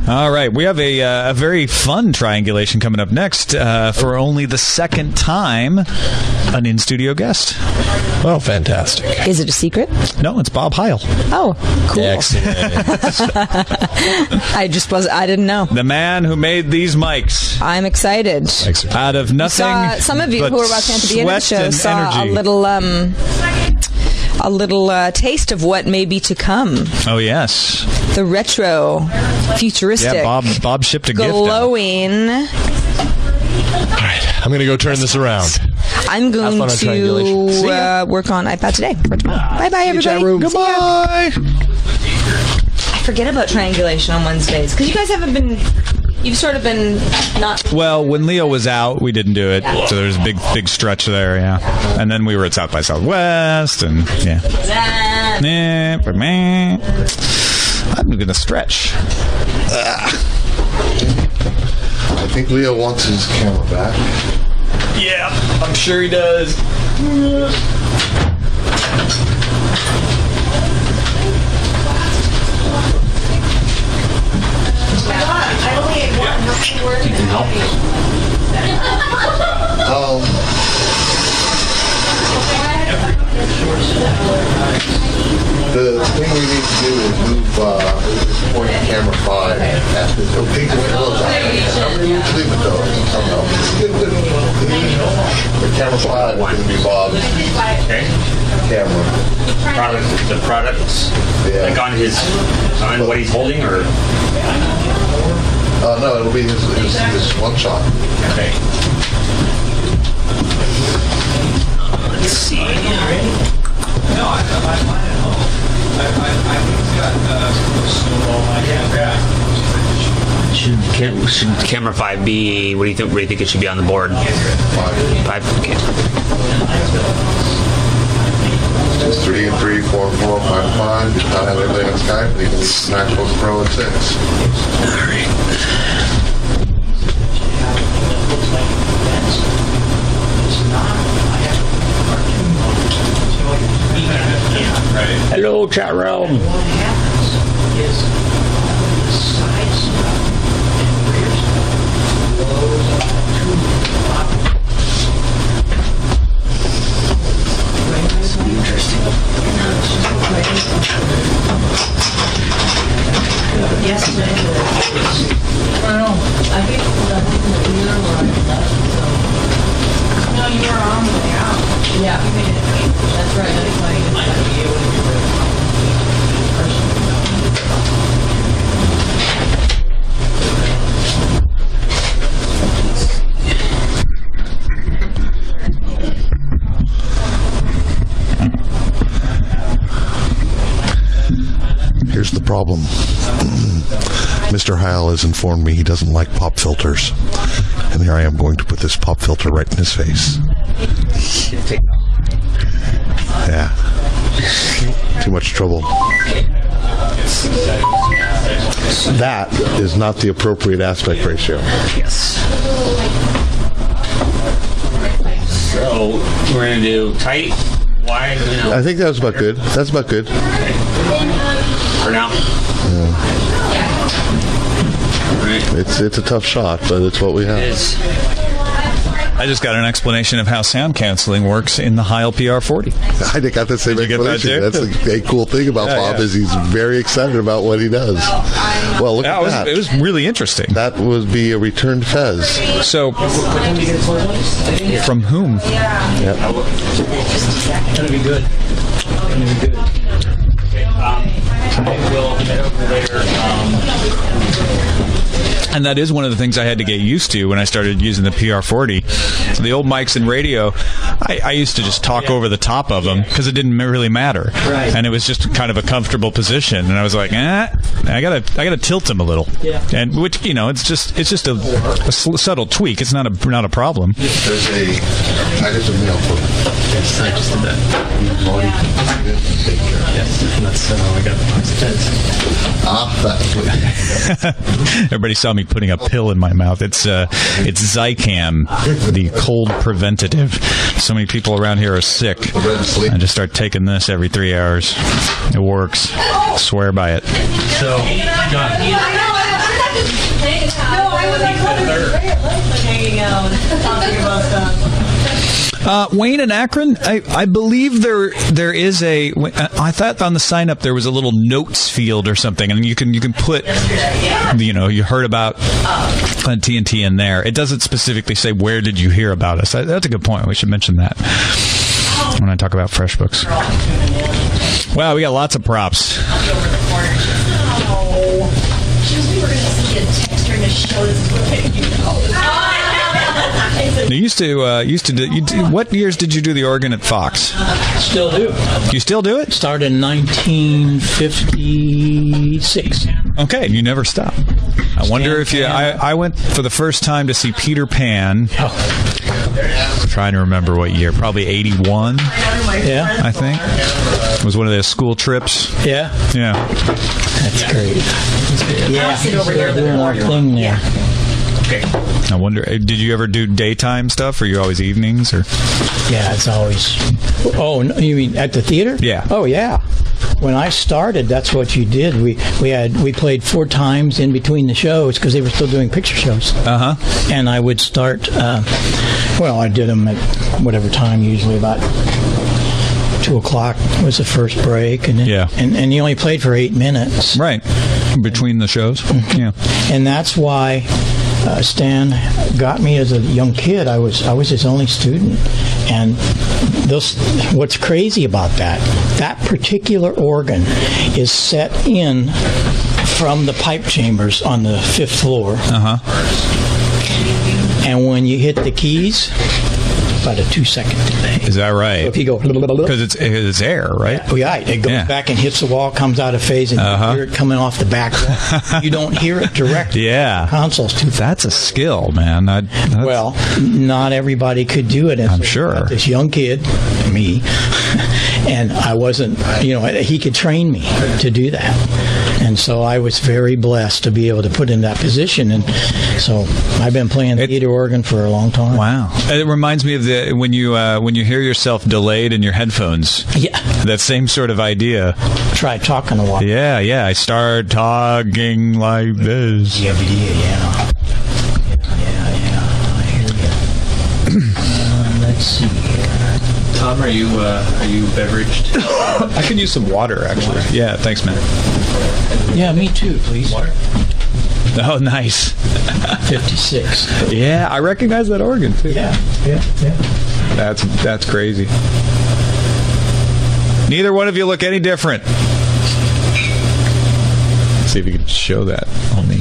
All right, we have a very fun triangulation coming up next. For only the second time, an in-studio guest. Oh, fantastic. Is it a secret? No, it's Bob Heil. Oh, cool. Excellent. I didn't know. The man who made these mics. I'm excited. Out of nothing. Some of you who were watching at the beginning of the show saw energy. a little taste of what may be to come. Oh, yes. The retro, futuristic. Yeah, Bob shipped a gift. Glowing. All right, I'm going to go turn this around. I'm going to work on iPad today for tomorrow. Bye-bye, everybody. Goodbye. I forget about triangulation on Wednesdays because you guys haven't been... You've sort of been not... Well, when Leo was out, we didn't do it. So there's a big stretch there, yeah. And then we were at South by Southwest, and yeah. I'm going to stretch. I think Leo wants his camera back. Yeah, I'm sure he does. You can help. The thing we need to do is move point to camera 5 after the picture goes out. Leave it though. The camera 5 is going to be Bob's camera. The products? Yeah. Like on what he's holding, or? No, it'll be his one shot. Okay. Let's see. Should camera 5 be? What do you think it should be on the board? 5. Okay. It's 3 and 3, 4 and 4, 5 and 5. You can't have everything on Skype. You can smash both Pro and 6. All right. Hello, chat room. Here's the problem. Mr. Heil has informed me he doesn't like pop filters. And here I am going to put this pop filter right in his face. Yeah. Too much trouble. That is not the appropriate aspect ratio. Yes. So we're going to do tight, wide, I think that was about good. That's about good. Okay. For now? Yeah. All right. It's a tough shot, but it's what we have. It is. I just got an explanation of how sound canceling works in the Heil PR40. I got the same explanation. That's a cool thing about Bob is he's very excited about what he does. Well, look at that. It was really interesting. That would be a returned Fez. So, from whom? Yeah. That'll be good. I will head over there. And that is one of the things I had to get used to when I started using the PR40. So the old mics in radio, I used to just talk over the top of them because it didn't really matter. Right. And it was just kind of a comfortable position. And I was like, I gotta tilt them a little. Yeah. And which, it's just a subtle tweak. It's not a problem. There's a mail for Yes, I just did that. Yes, that's how I got the Everybody saw me putting a pill in my mouth. It's Zicam, the cold preventative. So many people around here are sick. I just start taking this every 3 hours. It works. I swear by it. So, John. Wayne and Akron, I believe there is a. I thought on the sign up there was a little notes field or something, and you can put, you heard about TNT in there. It doesn't specifically say where did you hear about us. That's a good point. We should mention that when I talk about FreshBooks. Wow, we got lots of props. You used to do, what years did you do the organ at Fox? Still do. You still do it? Started in 1956. Okay, you never stop. I wonder if you... I went for the first time to see Peter Pan. I'm trying to remember what year. Probably 81, Yeah. I think. It was one of those school trips. Yeah. Yeah. That's great. Yeah. Still doing our thing there. I wonder, did you ever do daytime stuff, or you always evenings, or? Yeah, it's always... Oh, no, you mean at the theater? Yeah. Oh, yeah. When I started, that's what you did. We played 4 times in between the shows because they were still doing picture shows. Uh-huh. And I would start... I did them at whatever time, usually about 2 o'clock was the first break, and then, Yeah. and you only played for 8 minutes. Right. Between the shows. Yeah. And that's why Stan got me as a young kid. I was his only student, and what's crazy about that particular organ is set in from the pipe chambers on the 5th floor. Uh-huh. And when you hit the keys, about a 2-second delay. Is that right? So if you go... Because it's air, right? Oh, yeah. It goes back and hits the wall, comes out of phase, and you hear it coming off the back wall. You don't hear it directly. Yeah. Console's too fast. That's a skill, man. Well, not everybody could do it. And I'm so sure. I got this young kid, me, and I wasn't, he could train me to do that. And so I was very blessed to be able to put in that position. And so I've been playing theater organ for a long time. Wow. It reminds me of when you hear yourself delayed in your headphones. Yeah. That same sort of idea. Try talking a while. Yeah. I start talking like this. Yeah. I hear you. Let's see. Tom, are you beveraged? I could use some water, actually. Yeah, thanks, man. Yeah, me too, please. Water. Oh, nice. 56. Yeah, I recognize that organ, too. Yeah. That's crazy. Neither one of you look any different. Let's see if you can show that on the...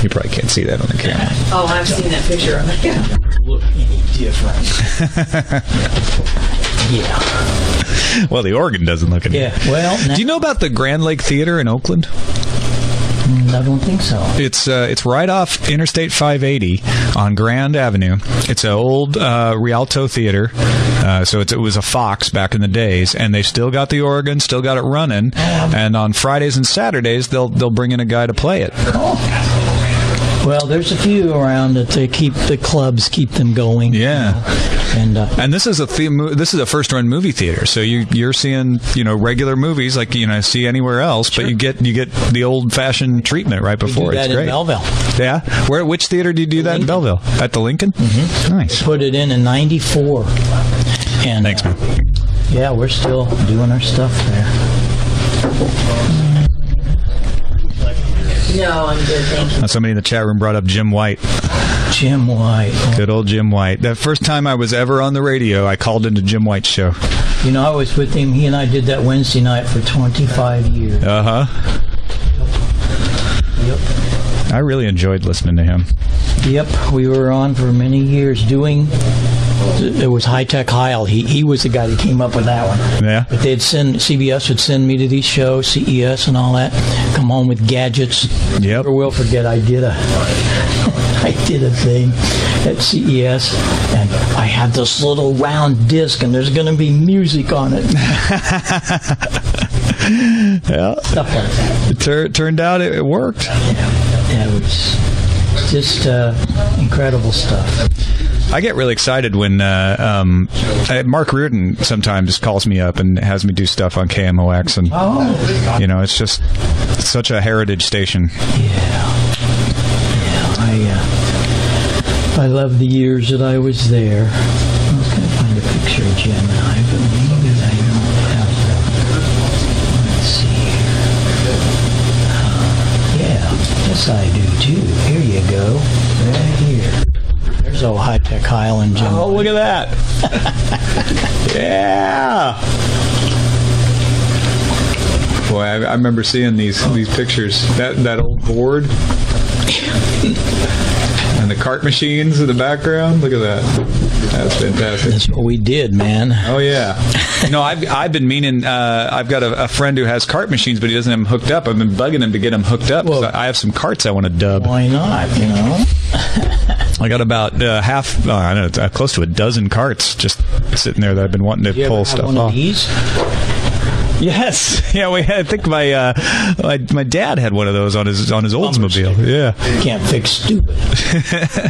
you probably can't see that on the camera. Oh, I've seen that picture on the camera. Look any different. Yeah. Well, the organ doesn't look any Yeah. Well, Do you know about the Grand Lake Theater in Oakland? I don't think so. It's right off Interstate 580 on Grand Avenue. It's an old Rialto theater, so it was a Fox back in the days, and they still got the organ, still got it running. And on Fridays and Saturdays, they'll bring in a guy to play it. Well, there's a few around that the clubs keep them going. Yeah. And this is a first run movie theater, so you're seeing regular movies like see anywhere else, Sure. but you get the old fashioned treatment right before. We do that it's great. in Belleville. Yeah, which theater do you do that in Belleville? At the Lincoln? Mm-hmm. Nice. Put it in '94. And Thanks, man. Yeah, we're still doing our stuff there. No, I'm good, thank you. Somebody in the chat room brought up Jim White. Jim White. Good old Jim White. The first time I was ever on the radio, I called into Jim White's show. I was with him. He and I did that Wednesday night for 25 years. Uh-huh. Yep. I really enjoyed listening to him. Yep. We were on for many years doing... It was High Tech Heil. He was the guy that came up with that one. Yeah. But CBS would send me to these shows, CES and all that. Come home with gadgets. Yep. Never will forget. I did a thing at CES, and I had this little round disc, and there's going to be music on it. Yeah. Stuff like that. It turned out it worked. Yeah, it was just incredible stuff. I get really excited when Mark Reardon sometimes calls me up and has me do stuff on KMOX, and it's just such a heritage station. I love the years that I was there. I was going to find find a picture of Jim. I believe I don't have that. Let's see here. Yeah, yes I do too. Here you go. Right here. There's old high-tech Heil and Jim. Oh, look at that. Yeah. Boy, I remember seeing these pictures. That old board. And the cart machines in the background. Look at that. That's fantastic. That's what we did, man. Oh, yeah. No, I've been meaning, I've got a friend who has cart machines, but he doesn't have them hooked up. I've been bugging him to get them hooked up. Well, I have some carts I want to dub. Why not, you know? I got about close to a dozen carts just sitting there that I've been wanting to pull stuff one off. Of these? Yes, yeah. I think my dad had one of those on his Oldsmobile. Yeah, can't fix stupid.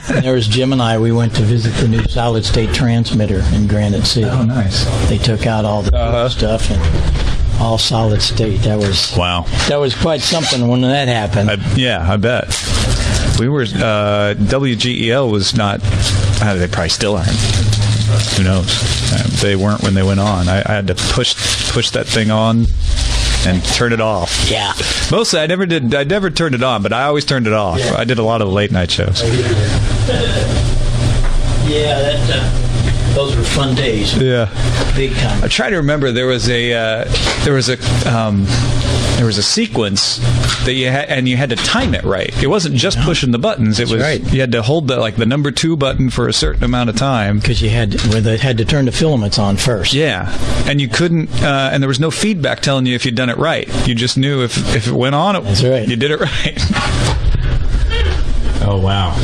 And there was Jim and I. We went to visit the new solid state transmitter in Granite City. Oh, nice. They took out all the stuff and all solid state. That was wow. That was quite something when that happened. I bet. We were WGEL was not. They probably still aren't. Who knows? They weren't when they went on. I had to push that thing on and turn it off. Yeah. Mostly, I never turned it on, but I always turned it off. Yeah. I did a lot of the late night shows. Yeah, those were fun days. Yeah, big time. I try to remember there was a sequence that you had, and you had to time it right. It wasn't just pushing the buttons. It was right. You had to hold the number 2 button for a certain amount of time because they had to turn the filaments on first. Yeah, and you couldn't, and there was no feedback telling you if you'd done it right. You just knew if it went on, that's right. You did it right. Oh wow.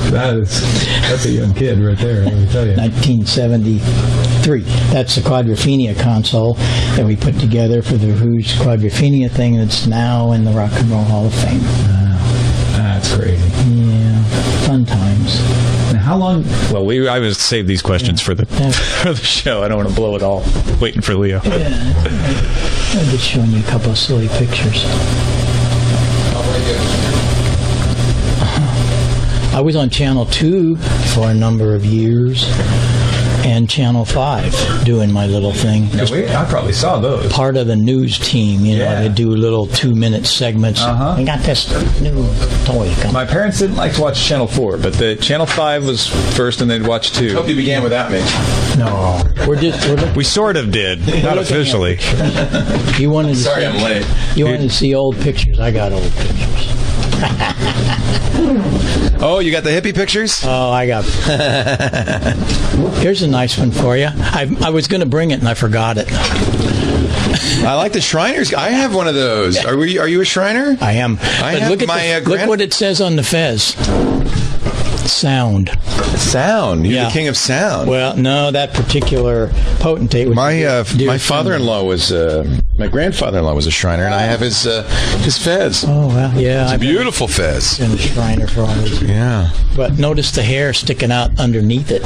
That's a young kid right there, let me tell you. 1973. That's the Quadrophenia console that we put together for the Who's Quadrophenia thing that's now in the Rock and Roll Hall of Fame. Wow. That's crazy. Yeah, fun times. And how long? Well, I would save these questions for the show. I don't want to blow it all. Waiting for Leo. Yeah, I'm just showing you a couple of silly pictures. I was on Channel 2 for a number of years, and Channel 5 doing my little thing. Yeah, I probably saw those. Part of the news team, you know, they do little 2-minute segments. We got this new toy coming. My parents didn't like to watch Channel 4, but the Channel 5 was first, and they'd watch 2. Hope you began without me. No, we sort of did, not officially. You wanted to Sorry, I'm late. You wanted to see old pictures. I got old pictures. Oh, you got the hippie pictures? Oh, I got. Here's a nice one for you. I was going to bring it and I forgot it. I like the Shriners. I have one of those. Are you a Shriner? I am. Look what it says on the fez. Sound. You're the king of sound. Well, no, that particular potentate was my father-in-law was my grandfather-in-law was a Shriner, and I have his fez. Oh well, yeah, it's a beautiful fez. Been a Shriner for all these years. Yeah, but notice the hair sticking out underneath it.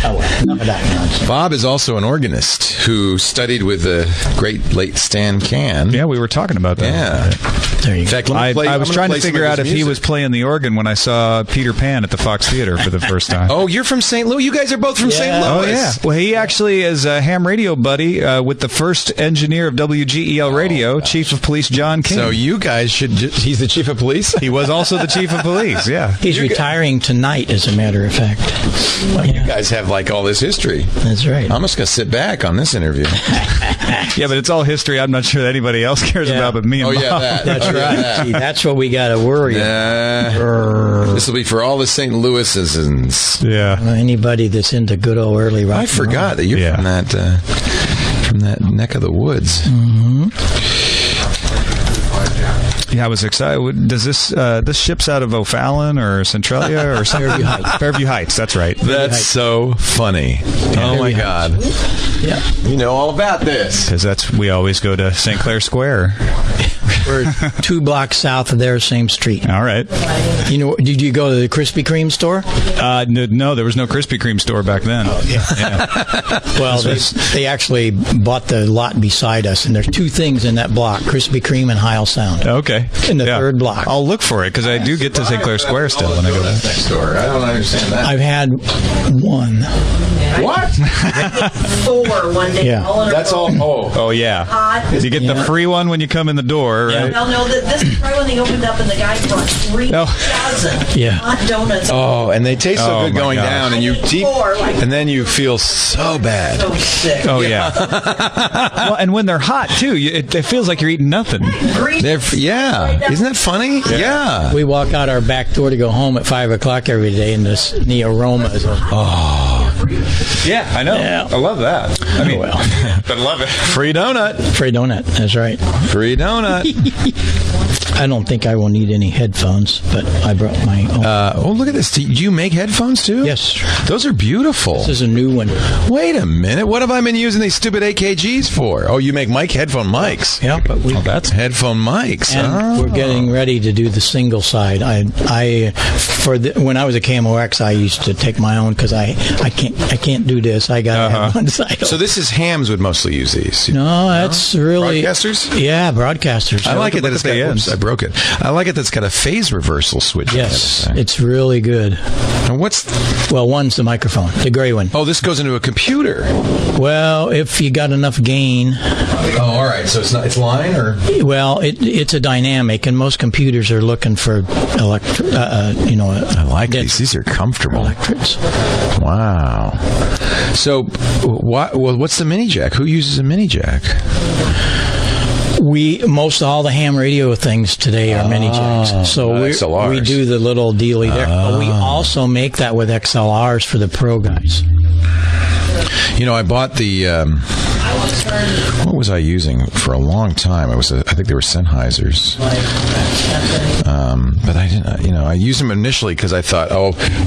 Oh well, enough of that nonsense. Bob is also an organist who studied with the great late Stan Can. Yeah, we were talking about that. Yeah, there you go. In fact, I was trying to figure out if he was playing the organ when I saw Peter Pan at the Fox Theater for the first time. Oh, you're from St. Louis? You guys are both from St. Louis. Oh, yeah. Well, he actually is a ham radio buddy with the first engineer of WGEL Radio, Chief of Police John King. So you guys should... He's the Chief of Police? He was also the Chief of Police, yeah. He's retiring tonight, as a matter of fact. Well, you guys have, all this history. That's right. I'm just going to sit back on this interview. Yeah, but it's all history I'm not sure that anybody else cares about but me and Bob. That's right. See, that's what we got to worry about. This will be for all the St. Louisans. Yeah. Anybody that's into good old early rock. I forgot that you're from that neck of the woods. Mm-hmm. Yeah, I was excited. Does this ships out of O'Fallon or Centralia or Fairview Heights? Fairview Heights, that's right. That's so funny. Oh my God. Yeah. You know all about this. Because we always go to St. Clair Square. We're 2 blocks south of there, same street. All right. You know, did you go to the Krispy Kreme store? No, there was no Krispy Kreme store back then. Oh, yeah. Well, they actually bought the lot beside us, and there's 2 things in that block: Krispy Kreme and Heil Sound. Okay. In the 3rd block. I'll look for it because I do get to St. Clair Square still when I go there. Next door. I don't understand that. I've had 1. What? 4 one day. Yeah. That's all. Oh yeah. Hot. You get the free one when you come in the door, right? Well, no, this is right when they opened up, and the guy brought 3,000 Yeah. hot donuts. Oh, and they taste so Oh, good my going gosh. down, and and then you feel so bad. So sick. Oh yeah. Well, and when they're hot too, it feels like you're eating nothing. Yeah. Isn't that funny? Yeah. We walk out our back door to go home at 5 o'clock every day, and the aroma is. Yeah, I know. Yeah. I love that. I mean, well. but love it. Free donut. Free donut. That's right. Free donut. I don't think I will need any headphones, but I brought my own. Look at this. Do you make headphones too? Yes. Those are beautiful. This is a new one. Wait a minute. What have I been using these stupid AKGs for? Oh, you make headphone mics. Yeah, but That's headphone mics. and we're getting ready to do the single side. When I was at KMOX, I used to take my own because I can't do this. I got to have one side. So this is hams would mostly use these. No, that's really Broadcasters? Yeah, broadcasters. I like it that it's got. the Oops, ends. I broke it. I like it that's got a phase reversal switch. Yes, in it. it's really good. And what's? Well, one's the microphone, the gray one. Oh, this goes into a computer. Well, if you got enough gain. Oh, all right. So it's not. It's line or. Well, it's a dynamic, and most computers are looking for I like these. These are comfortable. electrics. Wow. So, what's the mini jack? Who uses a mini jack? Most all the ham radio things today are mini jacks. So XLRs. we do the little dealy there. But we also make that with XLRs for the pro guys. You know, I bought the. What was I using for a long time? I think they were Sennheisers. But I didn't. I used them initially because I thought,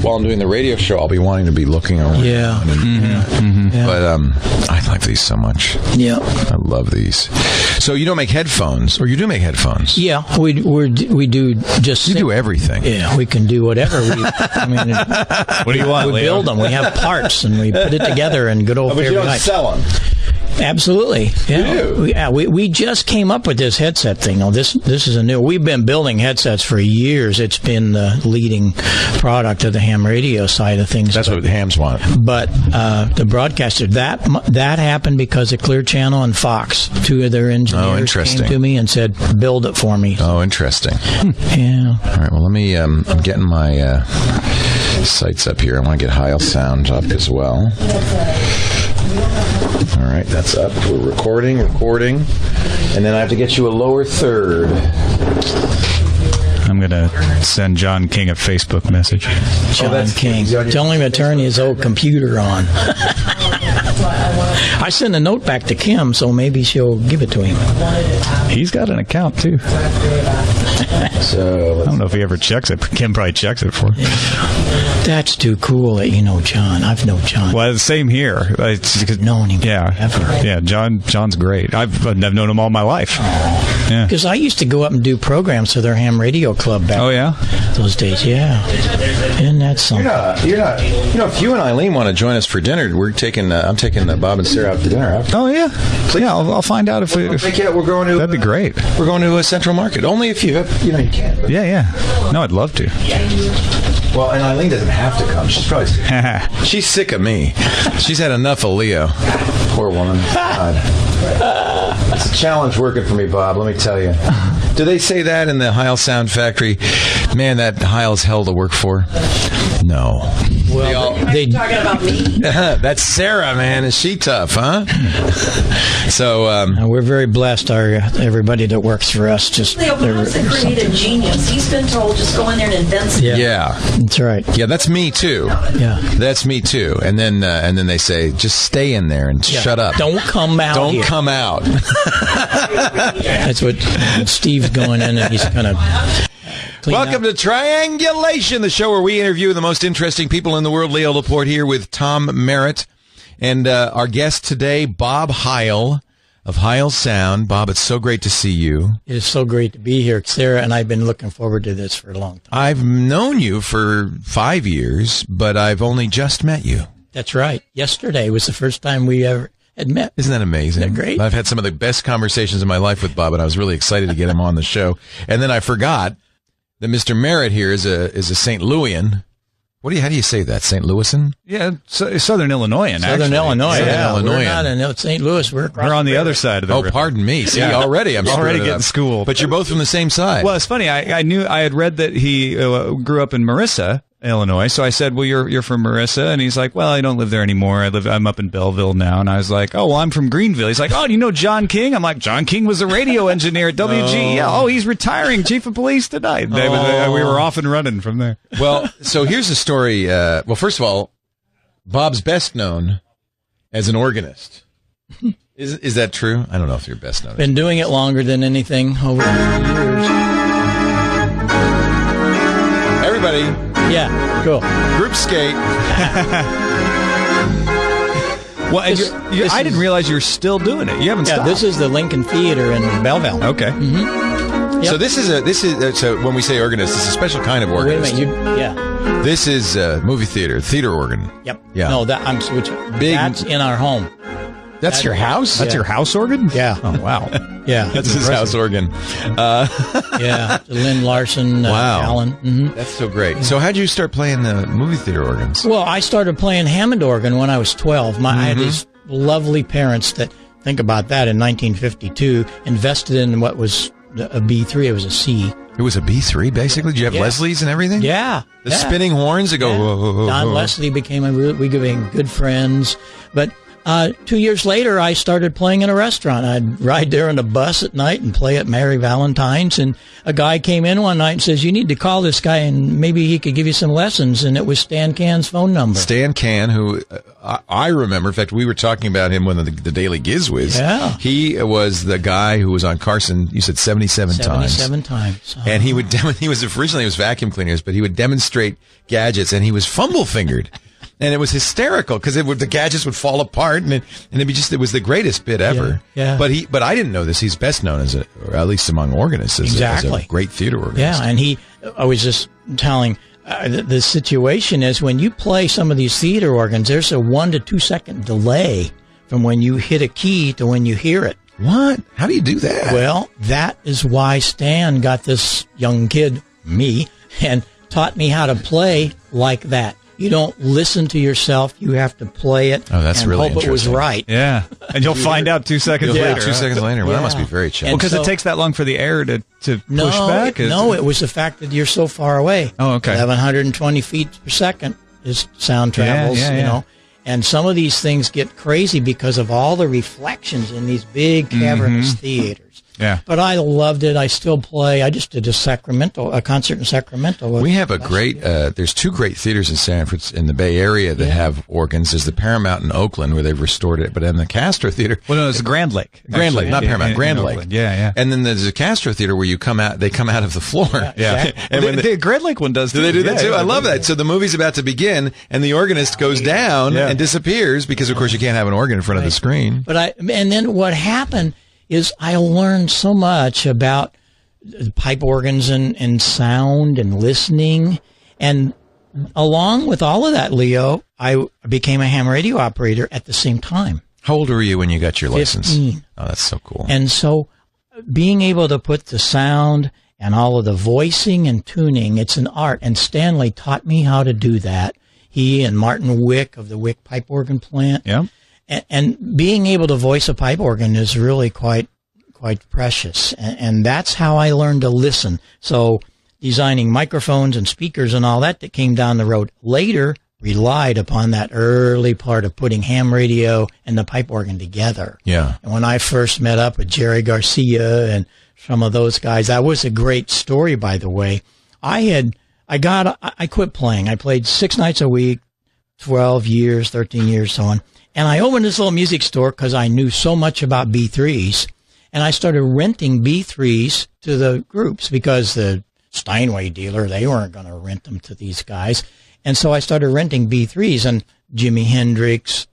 while I'm doing the radio show, I'll be wanting to be looking around. Yeah. Yeah. But I like these so much. Yeah. I love these. So you don't make headphones, or you do make headphones? Yeah, we do just. You do everything. Yeah, we can do whatever. What do you want, We Leo? build them. We have parts, and we put it together and good old But you favorite don't night. sell them. Absolutely. Yeah. We just came up with this headset thing. Now, this is a new. We've been building headsets for years. It's been the leading product of the ham radio side of things. That's what hams want. But the broadcaster, that happened because of Clear Channel and Fox. 2 of their engineers came to me and said, "Build it for me." Oh, interesting. Yeah. All right. Well, let me. I'm getting my sites up here. I want to get Heil Sound up as well. All right, that's up. We're recording, and then I have to get you a lower third. I'm going to send John King a Facebook message. John King. Tell him to turn his old computer on. I sent a note back to Kim, so maybe she'll give it to him. He's got an account too. So I don't know if he ever checks it, but Kim probably checks it for him. That's too cool that you know John. I've known John. Well, the same here. It's known him yeah, forever. yeah. John's great. I've known him all my life. Yeah. Because I used to go up and do programs for their ham radio club back. Oh yeah. Those days, yeah. Isn't that something? you're not. If you and Eileen want to join us for dinner, we're taking. I'm taking Bob and Sarah out to dinner. Oh yeah. Yeah. I'll find out if we're going to. That'd be great. We're going to a Central Market. Only if you have. You can. But. Yeah. No, I'd love to. Well, and Eileen doesn't have to come. She's probably she's sick of me. She's had enough of Leo. Poor woman. God. It's a challenge working for me, Bob. Let me tell you. Do they say that in the Heil Sound Factory? Man, that Heil's hell to work for. No. Well, Are you talking about me? That's Sarah, man. Is she tough, huh? So we're very blessed. Everybody that works for us just. Leo Bob's a creative genius. He's been told just go in there and invent something. yeah. That's right. Yeah, that's me too. Yeah. That's me too. And then they say, just stay in there and shut up. Don't come out. Don't here. come out. That's what Steve's going in, and he's going to. Welcome to Triangulation, the show where we interview the most interesting people in the world. Leo Laporte here with Tom Merritt. And our guest today, Bob Heil. of Heil Sound. Bob, it's so great to see you. It is so great to be here. Sarah and I have been looking forward to this for a long time. I've known you for 5 years, but I've only just met you. That's right. Yesterday was the first time we ever had met. Isn't that amazing? Isn't that great? I've had some of the best conversations in my life with Bob, and I was really excited to get him on the show. And then I forgot that Mr. Merritt here is a St. Louisan. How do you say that? St. Louisan? Yeah, Southern Illinoisan. Southern Illinois. Southern Yeah, Illinois. we're not in St. Louis. We're on the other side of the river. Pardon me. See, Yeah. already I'm getting schooled. But you're both from the same side. Well, it's funny. I had read that he grew up in Marissa, Illinois. So I said, "Well, you're from Marissa," and he's like, "Well, I don't live there anymore. I'm up in Belleville now." And I was like, "Oh, well, I'm from Greenville." He's like, "Oh, do you know John King?" I'm like, "John King was a radio engineer at WG. Yeah, he's retiring, chief of police tonight." We were off and running from there. Well, so here's the story. Well, first of all, Bob's best known as an organist. Is that true? I don't know if you're best known. Been doing it longer than anything over the years. Everybody, Yeah, cool. group skate. Well, and I didn't realize you were still doing it. You haven't stopped. This is the Lincoln Theater in Belleville. Okay. Yep. So this is so when we say organist, it's a special kind of Wait a organist. minute. This is movie theater organ. Yep. Yeah. No, I'm switching. Big- That's in our home. That's your house. That's your house organ? Yeah. Oh, wow. Yeah. That's his house organ. Yeah. Lynn Larson. Wow. Allen. Mm-hmm. That's so great. So how'd you start playing the movie theater organs? Well, I started playing Hammond organ when I was 12. I had these lovely parents that, think about that, in 1952, invested in what was a B3. It was a C. It was a B3, basically? Did you have Leslie's and everything? Yeah. The spinning horns that go, Yeah. whoa, whoa, whoa, Don whoa. Leslie we became good friends. But 2 years later, I started playing in a restaurant. I'd ride there on a bus at night and play at Mary Valentine's. And a guy came in one night and says, "You need to call this guy and maybe he could give you some lessons." And it was Stan Can's phone number. Stan Can, who I remember, in fact, we were talking about him when the Daily Giz was. Yeah. He was the guy who was on Carson, you said 77 times. 77 times. And he would, originally it was vacuum cleaners, but he would demonstrate gadgets and he was fumble fingered. And it was hysterical because the gadgets would fall apart and it was the greatest bit ever. Yeah. But I didn't know this. He's best known as or at least among organists, as a great theater organist. Yeah, and I was just telling, the situation is when you play some of these theater organs, there's a 1 to 2 second delay from when you hit a key to when you hear it. What? How do you do that? Well, that is why Stan got this young kid, me, and taught me how to play like that. You don't listen to yourself. You have to play it Oh, that's and really hope it was interesting. right. Yeah. And you'll find out 2 seconds You'll later. hear 2 seconds later. Well, that must be very challenging. Because so- it takes that long for the air to push back? It was the fact that you're so far away. Oh, okay. 1,120 feet per second is sound travels, Yeah. you know. And some of these things get crazy because of all the reflections in these big cavernous theaters. Yeah. But I loved it. I still play. I just did a concert in Sacramento. We have a great, there's 2 great theaters in the Bay Area that have organs. There's the Paramount in Oakland where they've restored it, but in the Castro Theater. Well, no, it's Grand Lake. Grand Lake, not Paramount, Grand in Lake. Oakland. Yeah. And then there's a Castro Theater where they come out of the floor. Yeah. And when the Grand Lake one does do too. they do that Yeah, too? yeah, I love that. So the movie's about to begin and the organist goes down and disappears because of course you can't have an organ in front of the screen. And then what happened is I learned so much about pipe organs and sound and listening. And along with all of that, Leo, I became a ham radio operator at the same time. How old were you when you got your license? 15. Oh, that's so cool. And so being able to put the sound and all of the voicing and tuning, it's an art. And Stanley taught me how to do that. He and Martin Wick of the Wick Pipe Organ Plant. Yeah. And being able to voice a pipe organ is really quite precious. And that's how I learned to listen. So designing microphones and speakers and all that came down the road later relied upon that early part of putting ham radio and the pipe organ together. Yeah. And when I first met up with Jerry Garcia and some of those guys, that was a great story, by the way. I quit playing. I played 6 nights a week, 12 years, 13 years, so on. And I opened this little music store because I knew so much about B3s. And I started renting B3s to the groups because the Steinway dealer, they weren't going to rent them to these guys. And so I started renting B3s, and Jimi Hendrix,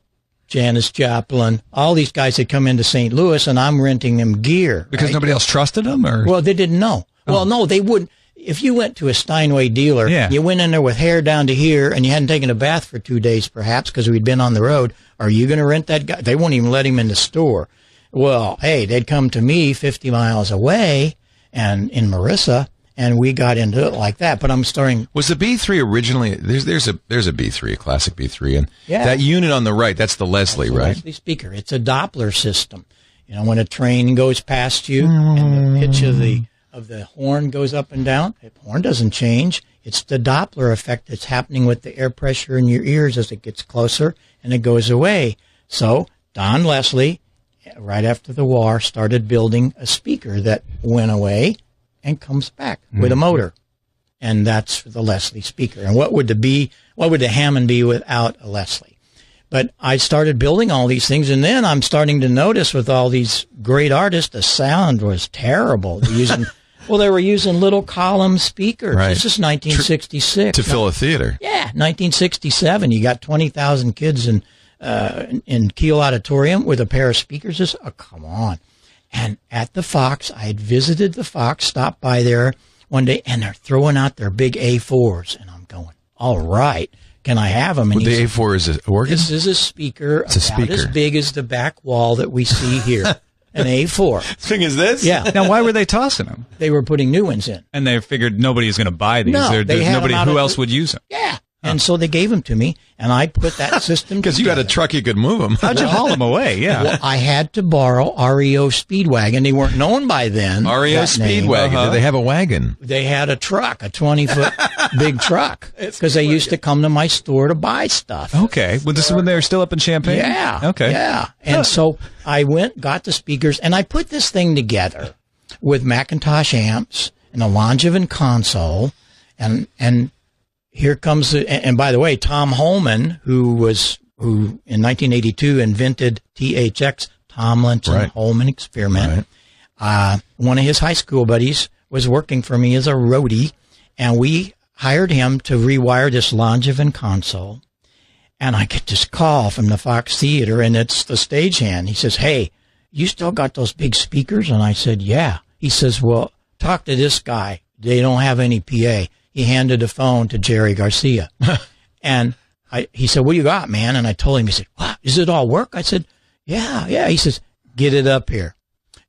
Janis Joplin, all these guys had come into St. Louis, and I'm renting them gear. Because nobody else trusted them? Or? Well, they didn't know. Oh. Well, no, they wouldn't. If you went to a Steinway dealer, you went in there with hair down to here, and you hadn't taken a bath for 2 days, perhaps, because we'd been on the road, are you going to rent that guy? They won't even let him in the store. Well, hey, they'd come to me 50 miles away and in Marissa, and we got into it like that. But I'm starting. Was the B3 originally? There's a B3, a classic B3, and that unit on the right, that's the Leslie, right? Leslie speaker. It's a Doppler system. You know, when a train goes past you and the pitch of the horn goes up and down, the horn doesn't change. It's the Doppler effect that's happening with the air pressure in your ears as it gets closer and it goes away. So Don Leslie, right after the war, started building a speaker that went away and comes back with a motor. And that's the Leslie speaker. And what would the Hammond be without a Leslie? But I started building all these things, and then I'm starting to notice with all these great artists, the sound was terrible. They were using little column speakers. Right. This is 1966. To fill a theater. Yeah, 1967. You got 20,000 kids in Kiel Auditorium with a pair of speakers. Oh, come on. And at the Fox, I had visited the Fox, stopped by there one day, and they're throwing out their big A4s. And I'm going, all right, can I have them? And the A4 is an organ? This is a speaker about as big as the back wall that we see here. An A4. As big as this? Yeah. Now, why were they tossing them? They were putting new ones in. And they figured nobody's going to buy these. No, There's nobody who else would use them. Yeah. And so they gave them to me, and I put that system because you had a truck, you could move them. How'd you haul them away? Yeah. Well, I had to borrow REO Speedwagon. They weren't known by then. REO Speedwagon. Did they have a wagon? They had a truck, a 20-foot big truck, because they used to come to my store to buy stuff. Okay. Well, this is when they were still up in Champaign? Yeah. Okay. Yeah. And so I went, got the speakers, and I put this thing together with Macintosh amps and a Langevin console, and here comes and by the way, Tom Holman, who in 1982 invented THX, Tomlinson Holman experiment. Right. One of his high school buddies was working for me as a roadie, and we hired him to rewire this Langevin console. And I get this call from the Fox Theater, and it's the stagehand. He says, "Hey, you still got those big speakers?" And I said, "Yeah." He says, "Well, talk to this guy. They don't have any PA." He handed a phone to Jerry Garcia. And he said, "What do you got, man?" And I told him, he said, "What? Does it all work?" I said, yeah. He says, "Get it up here."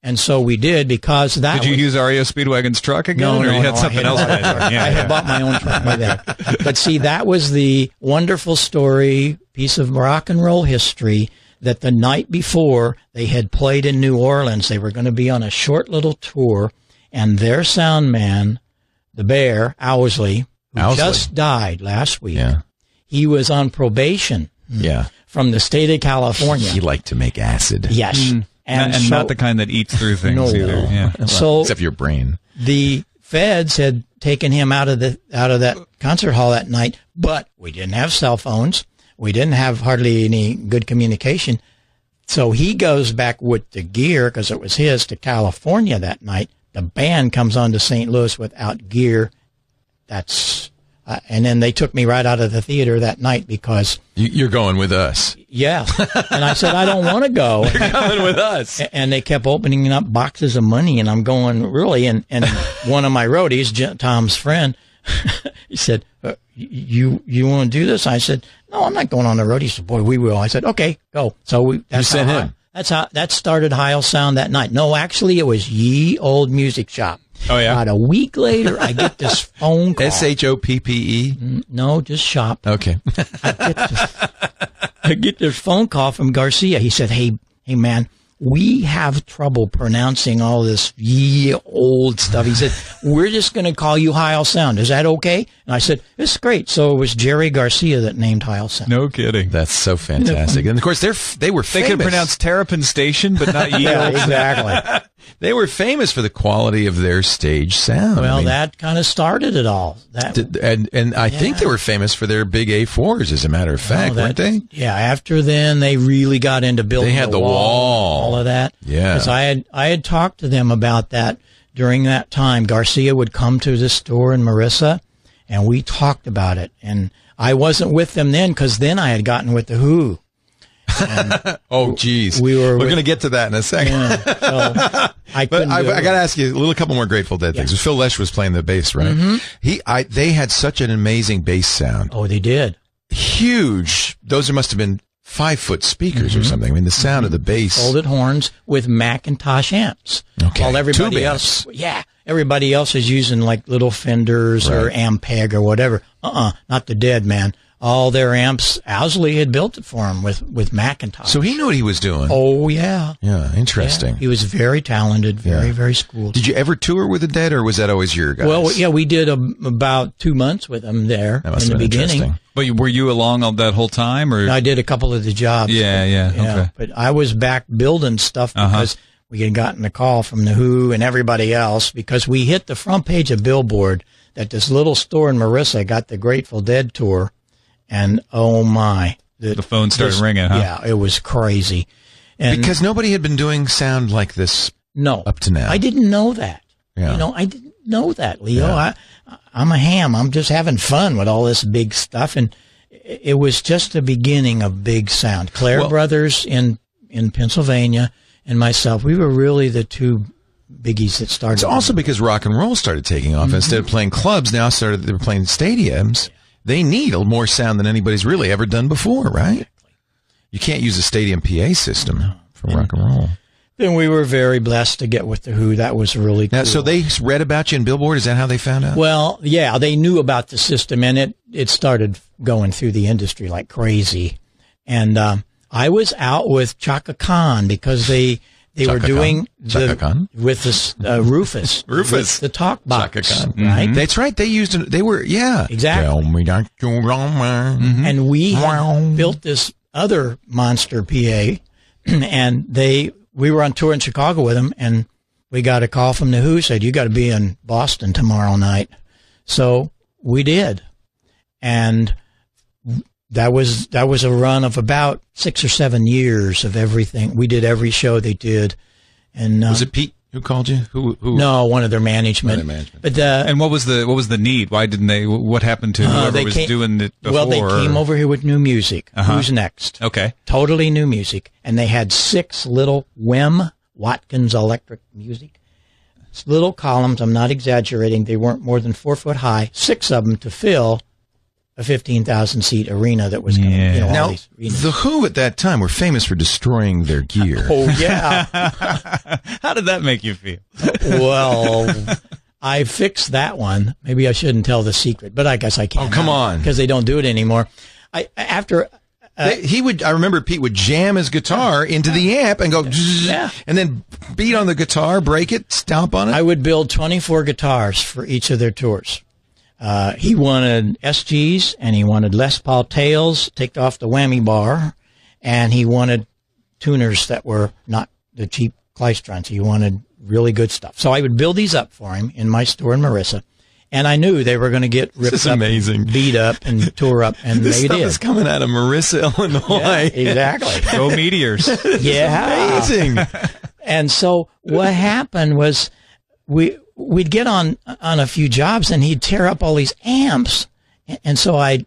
And so we did, because that Did you use REO Speedwagon's truck again? No, or you had something else? I had bought my own truck by then. But see, that was the wonderful story, piece of rock and roll history, that the night before they had played in New Orleans. They were going to be on a short little tour, and their sound man, the Bear, Owsley, who just died last week. Yeah. He was on probation from the state of California. He liked to make acid. Yes. And so, not the kind that eats through things either. Yeah. So except your brain. The feds had taken him out of that concert hall that night, but we didn't have cell phones. We didn't have hardly any good communication. So he goes back with the gear, because it was his, to California that night. The band comes on to St. Louis without gear. That's and then they took me right out of the theater that night because you're going with us. Yeah, and I said I don't want to go. You're coming with us. And they kept opening up boxes of money, and I'm going really. And one of my roadies, Tom's friend, he said, "You want to do this?" I said, "No, I'm not going on the road." He said, "Boy, we will." I said, "Okay, go." So you sent him. That started Heil Sound that night. No, actually, it was Ye Old Music Shop. Oh, yeah? About a week later, I get this phone call. SHOPPE? No, just shop. Okay. I get this phone call from Garcia. He said, hey, man, we have trouble pronouncing all this ye old stuff. He said, we're just going to call you Heil Sound. Is that okay? And I said, it's great. So it was Jerry Garcia that named Heil Sound. No kidding. That's so fantastic. And of course, they were famous. They could pronounce Terrapin Station, but not ye yeah, old. Exactly. They were famous for the quality of their stage sound. Well, that kind of started it all. And I think they were famous for their big A4s, as a matter of fact, weren't they? Yeah. After then, they really got into building. They had the wall, all of that. Yeah. Because I had talked to them about that during that time. Garcia would come to the store in Marissa, and we talked about it. And I wasn't with them then, because then I had gotten with the Who. Oh, geez. We're going to get to that in a second. Yeah, so I But I got to ask you a couple more Grateful Dead things. Phil Lesh was playing the bass, right? Mm-hmm. They had such an amazing bass sound. Oh, they did. Huge. Those must have been 5-foot speakers or something. I mean, the sound of the bass. Folded horns with Macintosh amps. Okay. While everybody Tube else, everybody else is using like little Fenders or Ampeg or whatever. Not the Dead, man. All their amps, Owsley had built it for them with Macintosh. So he knew what he was doing. Oh, yeah. Yeah, interesting. Yeah. He was very talented, very schooled. Did you ever tour with the Dead, or was that always your guys? Well, yeah, we did about 2 months with them there in the beginning. But were you along all that whole time, or I did a couple of the jobs. Yeah. Okay. But I was back building stuff because we had gotten a call from the Who and everybody else because we hit the front page of Billboard that this little store in Marissa got the Grateful Dead tour, and oh my, the phone started ringing. Huh? Yeah, it was crazy. And because nobody had been doing sound like this. No, up to now. I didn't know that. Yeah. I didn't know that, Leo. Yeah. I'm a ham. I'm just having fun with all this big stuff, and it was just the beginning of big sound. Claire Brothers in Pennsylvania and myself, we were really the two biggies that started. It's also because rock and roll started taking off. Instead of playing clubs, now they were playing stadiums. They need more sound than anybody's really ever done before, right? You can't use a stadium PA system for rock and roll. Then we were very blessed to get with the Who. That was really cool. Now, so they read about you in Billboard? Is that how they found out? Well, yeah, they knew about the system, and it started going through the industry like crazy. And I was out with Chaka Khan because they were doing with this Rufus. Rufus. The talk box. Chaka Khan. Right? That's right. They were, Exactly. Tell me that you're wrong, man. And we had built this other monster PA, and we were on tour in Chicago with them, and we got a call from the Who, said, you got to be in Boston tomorrow night. So we did. And that was a run of about 6 or 7 years of everything. We did every show they did. And was it Pete who called you? Who? No, one of their management. But and what was the need? Why didn't they? What happened to whoever was doing it before? Well, they came over here with new music. Who's next? Okay, totally new music, and they had 6 little Watkins electric music, little columns. I'm not exaggerating. They weren't more than 4 foot high. 6 of them to fill a 15,000-seat arena that was coming. Now, the Who at that time were famous for destroying their gear. Oh, yeah. How did that make you feel? Well, I fixed that one. Maybe I shouldn't tell the secret, but I guess I can't. Oh, come on. Because they don't do it anymore. I remember Pete would jam his guitar into the amp and go, and then beat on the guitar, break it, stomp on it. I would build 24 guitars for each of their tours. He wanted SGs, and he wanted Les Paul tails, take off the whammy bar, and he wanted tuners that were not the cheap Klystrons. He wanted really good stuff. So I would build these up for him in my store in Marissa, and I knew they were going to get ripped up, beat up, and tore up, and this they stuff did. is coming out of Marissa, Illinois. Yeah, exactly. Go Meteors. Yeah. Amazing. And so what happened was we'd get on a few jobs, and he'd tear up all these amps. And so I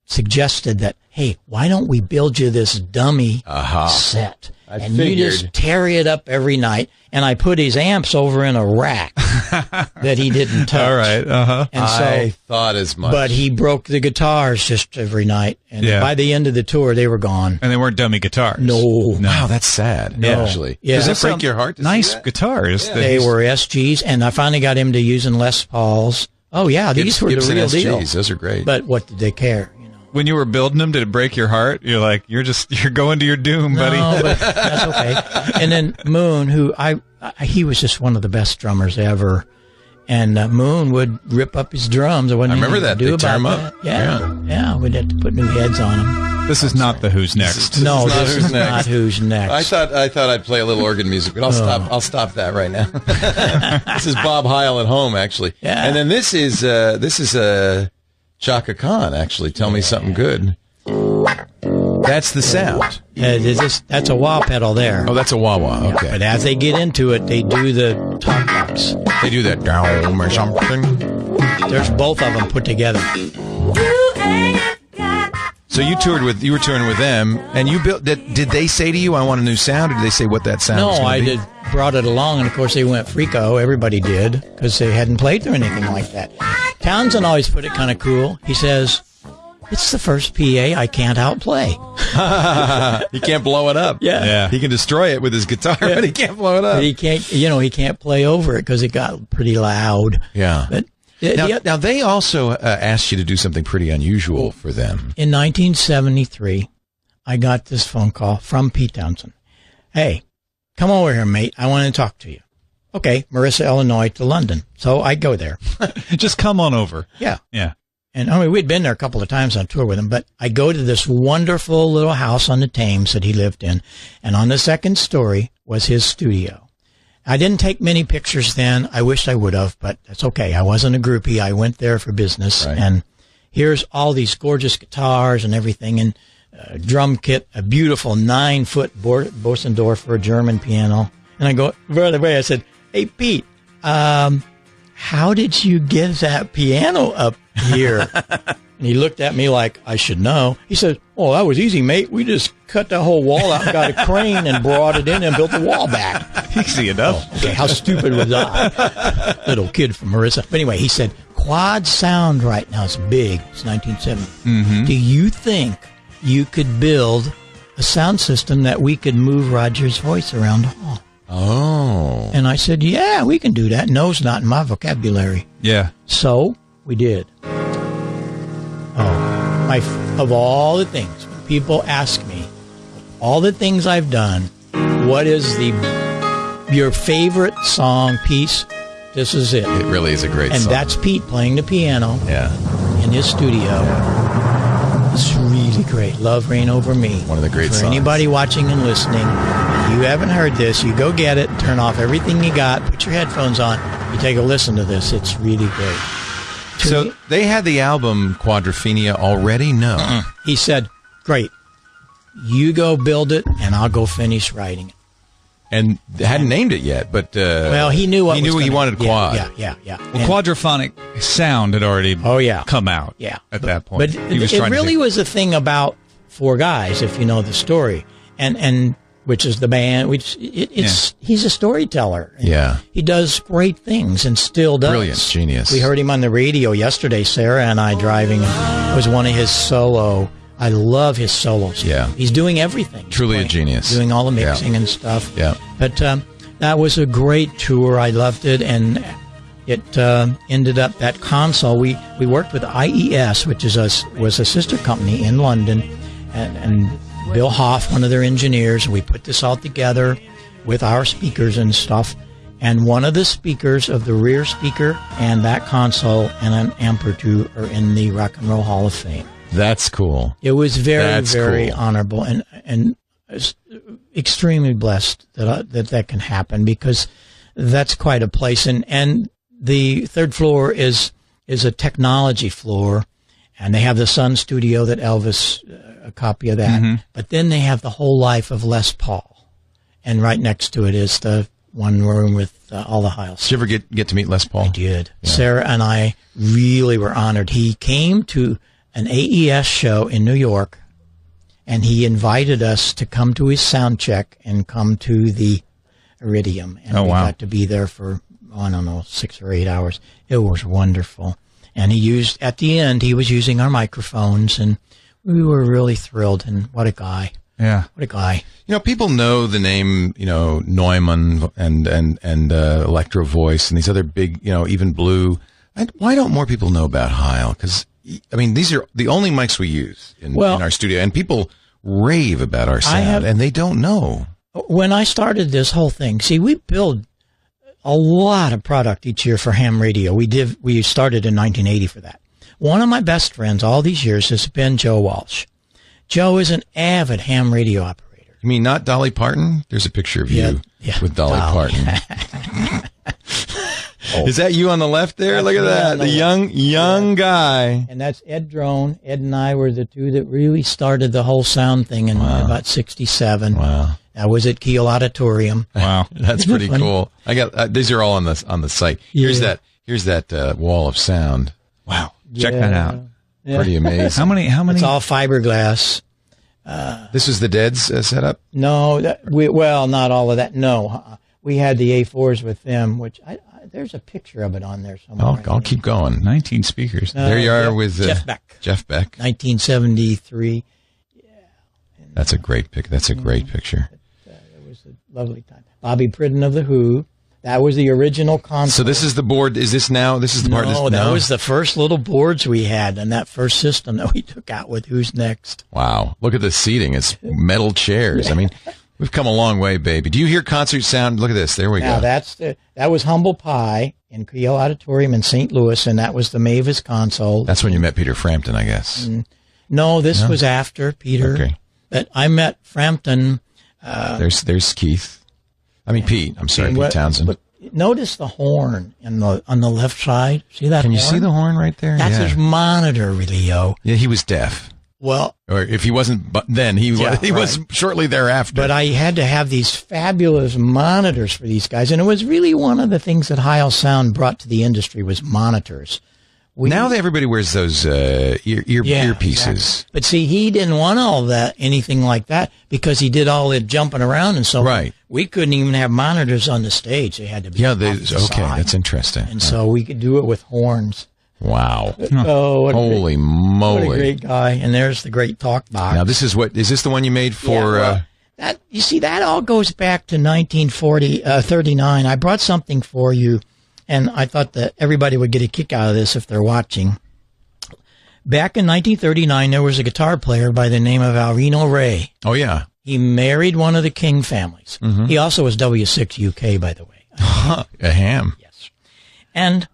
suggested that, hey, why don't we build you this dummy set? You just tear it up every night. And I put his amps over in a rack that he didn't touch. All right. And so, I thought as much. But he broke the guitars just every night. And by the end of the tour, they were gone. And they weren't dummy guitars. No. Wow, that's sad, actually. Yeah. Does that break your heart to nice see that? guitars. Yeah. They were SGs, and I finally got him to using Les Pauls. Oh, yeah, these were the real SGs. deal. Those are great. But what did they care? When you were building them, did it break your heart? You're like, you're going to your doom, buddy. No, but that's okay. And then Moon, who he was just one of the best drummers ever. And Moon would rip up his drums. I remember that. Do they about tear them that. up. Yeah. We'd have to put new heads on them. This is not the Who's Next. This is not Who's Next. I thought I'd play a little organ music, but I'll stop that right now. This is Bob Heil at home, actually. Yeah. And then this is Chaka Khan, actually. Tell me something good. That's the sound. That's a wah pedal there. Oh, that's a wah-wah. Okay. But as they get into it, they do the talk box. They do that down or something. There's both of them put together. So you were touring with them, and you built. Did they say to you, "I want a new sound"? Or did they say what that sound? was No, gonna I be? brought it along, and of course they went freako. Everybody did because they hadn't played through anything like that. Townsend always put it kind of cool. He says, "It's the first PA I can't outplay." He can't blow it up. Yeah. He can destroy it with his guitar, but he can't blow it up. But he can't, he can't play over it because it got pretty loud. Yeah. But Now they also asked you to do something pretty unusual for them. in 1973, I got this phone call from Pete Townsend. "Hey, come over here, mate. I want to talk to you." Okay, Marissa, Illinois to London. So I go there. Just come on over. Yeah. Yeah. And I mean, we'd been there a couple of times on tour with him, but I go to this wonderful little house on the Thames that he lived in. And on the second story was his studio. I didn't take many pictures then. I wish I would have, but that's okay. I wasn't a groupie. I went there for business. Right. And here's all these gorgeous guitars and everything, and a drum kit, a beautiful 9-foot Bosendorf for a German piano. And I go, by the way, I said, "Hey, Pete, how did you get that piano up here?" And he looked at me like I should know. He said, "Oh, that was easy, mate. We just cut the whole wall out, got a crane, and brought it in and built the wall back." Easy enough. Okay, how stupid was I? Little kid from Marissa. But anyway, he said, "Quad sound right now is big." It's 1970. Mm-hmm. Do you think you could build a sound system that we could move Roger's voice around the hall? Oh. And I said, "Yeah, we can do that." No's not in my vocabulary. Yeah. So we did. Of all the things, when people ask me, all the things I've done, what is your favorite song piece? This is it. It really is a great And song. that's Pete playing the piano in his studio. It's really great. Love Reign Over Me. One of the great For songs. anybody watching and listening, if you haven't heard this, you go get it, turn off everything you got, put your headphones on, you take a listen to this. It's really great. So they had the album Quadrophenia already? No. He said, "Great. You go build it, and I'll go finish writing it." And they hadn't named it yet, but Well, he knew what he was knew he gonna- wanted quad. Yeah. Well, And- quadraphonic sound had already come out Yeah. at that point. But He was it trying to really do- was a thing about four guys, if you know the story, and which is the band. Which he's a storyteller. Yeah. He does great things and still does. Brilliant, genius. We heard him on the radio yesterday. Sarah and I driving. It was one of his solo. I love his solos. Yeah. He's doing everything. He's Truly a playing, genius. Doing all the mixing and stuff. Yeah. But that was a great tour. I loved it, and it ended up that console. We worked with IES, which was a sister company in London, and Bill Hoff, one of their engineers. We put this all together with our speakers and stuff. And one of the speakers of the rear speaker and that console and an amp or two are in the Rock and Roll Hall of Fame. That's cool. It was very, That's very cool. honorable, and extremely blessed that can happen, because that's quite a place. And the third floor is a technology floor, and they have the Sun Studio that Elvis, a copy of that. Mm-hmm. But then they have the whole life of Les Paul, and right next to it is the one room with all the Heil. Did you ever get to meet Les Paul? I did. Yeah. Sarah and I really were honored. He came to an AES show in New York, and he invited us to come to his sound check and come to the Iridium. And we got to be there for, 6 or 8 hours. It was wonderful. And at the end, he was using our microphones, and we were really thrilled. And what a guy. Yeah. What a guy. People know the name, Neumann and Electro Voice and these other big, even Blue. Why don't more people know about Heil? Because, these are the only mics we use in our studio, and people rave about our sound, and they don't know. When I started this whole thing, we build a lot of product each year for ham radio. We started in 1980 for that. One of my best friends all these years has been Joe Walsh. Joe is an avid ham radio operator. You mean not Dolly Parton? There's a picture of you with Dolly Parton. Is that you on the left there? That's Look at that. The young guy. And that's Ed Drone. Ed and I were the two that really started the whole sound thing in about 67. Wow. I was at Kiel Auditorium. Wow. That's pretty cool. I got these are all on the site. Here's that wall of sound. Wow. Check that out. Pretty amazing. How many? It's all fiberglass. This is the Dead's setup? No, not all of that. No, we had the A4s with them, which there's a picture of it on there somewhere. I'll keep going. 19 speakers. There you are with Jeff Beck. Jeff Beck. 1973. Yeah. That's a great pic. That's a great picture. It was a lovely time. Bobby Pridden of The Who. That was the original console. So this is the board. Is this now? This is the part. No, that was the first little boards we had and that first system that we took out with Who's Next. Wow. Look at the seating. It's metal chairs. I mean, we've come a long way, baby. Do you hear concert sound? Look at this. There we go. That was Humble Pie in Creel Auditorium in St. Louis, and that was the Mavis console. That's when you met Peter Frampton, I guess. No, this was after Peter. Okay. But I met Frampton. There's Keith. I mean, Pete. I'm sorry, Pete Townsend. But notice the horn on the left side. See that? Can you see the horn right there? That's his monitor, Leo. Yeah, he was deaf. Well, or if he wasn't then, he was shortly thereafter. But I had to have these fabulous monitors for these guys, and it was really one of the things that Heil Sound brought to the industry was monitors. Now that everybody wears those earpieces. Exactly. But see, he didn't want all that, anything like that, because he did all the jumping around and so on. We couldn't even have monitors on the stage. They had to be off the side. That's interesting. And so we could do it with horns. Wow. Oh, holy moly. What a great guy. And there's the great talk box. Now, is this the one you made for... that you see, that all goes back to 1939. I brought something for you. And I thought that everybody would get a kick out of this if they're watching. Back in 1939, there was a guitar player by the name of Alrino Ray. Oh, yeah. He married one of the King families. Mm-hmm. He also was W6 UK, by the way. A ham. Yes. And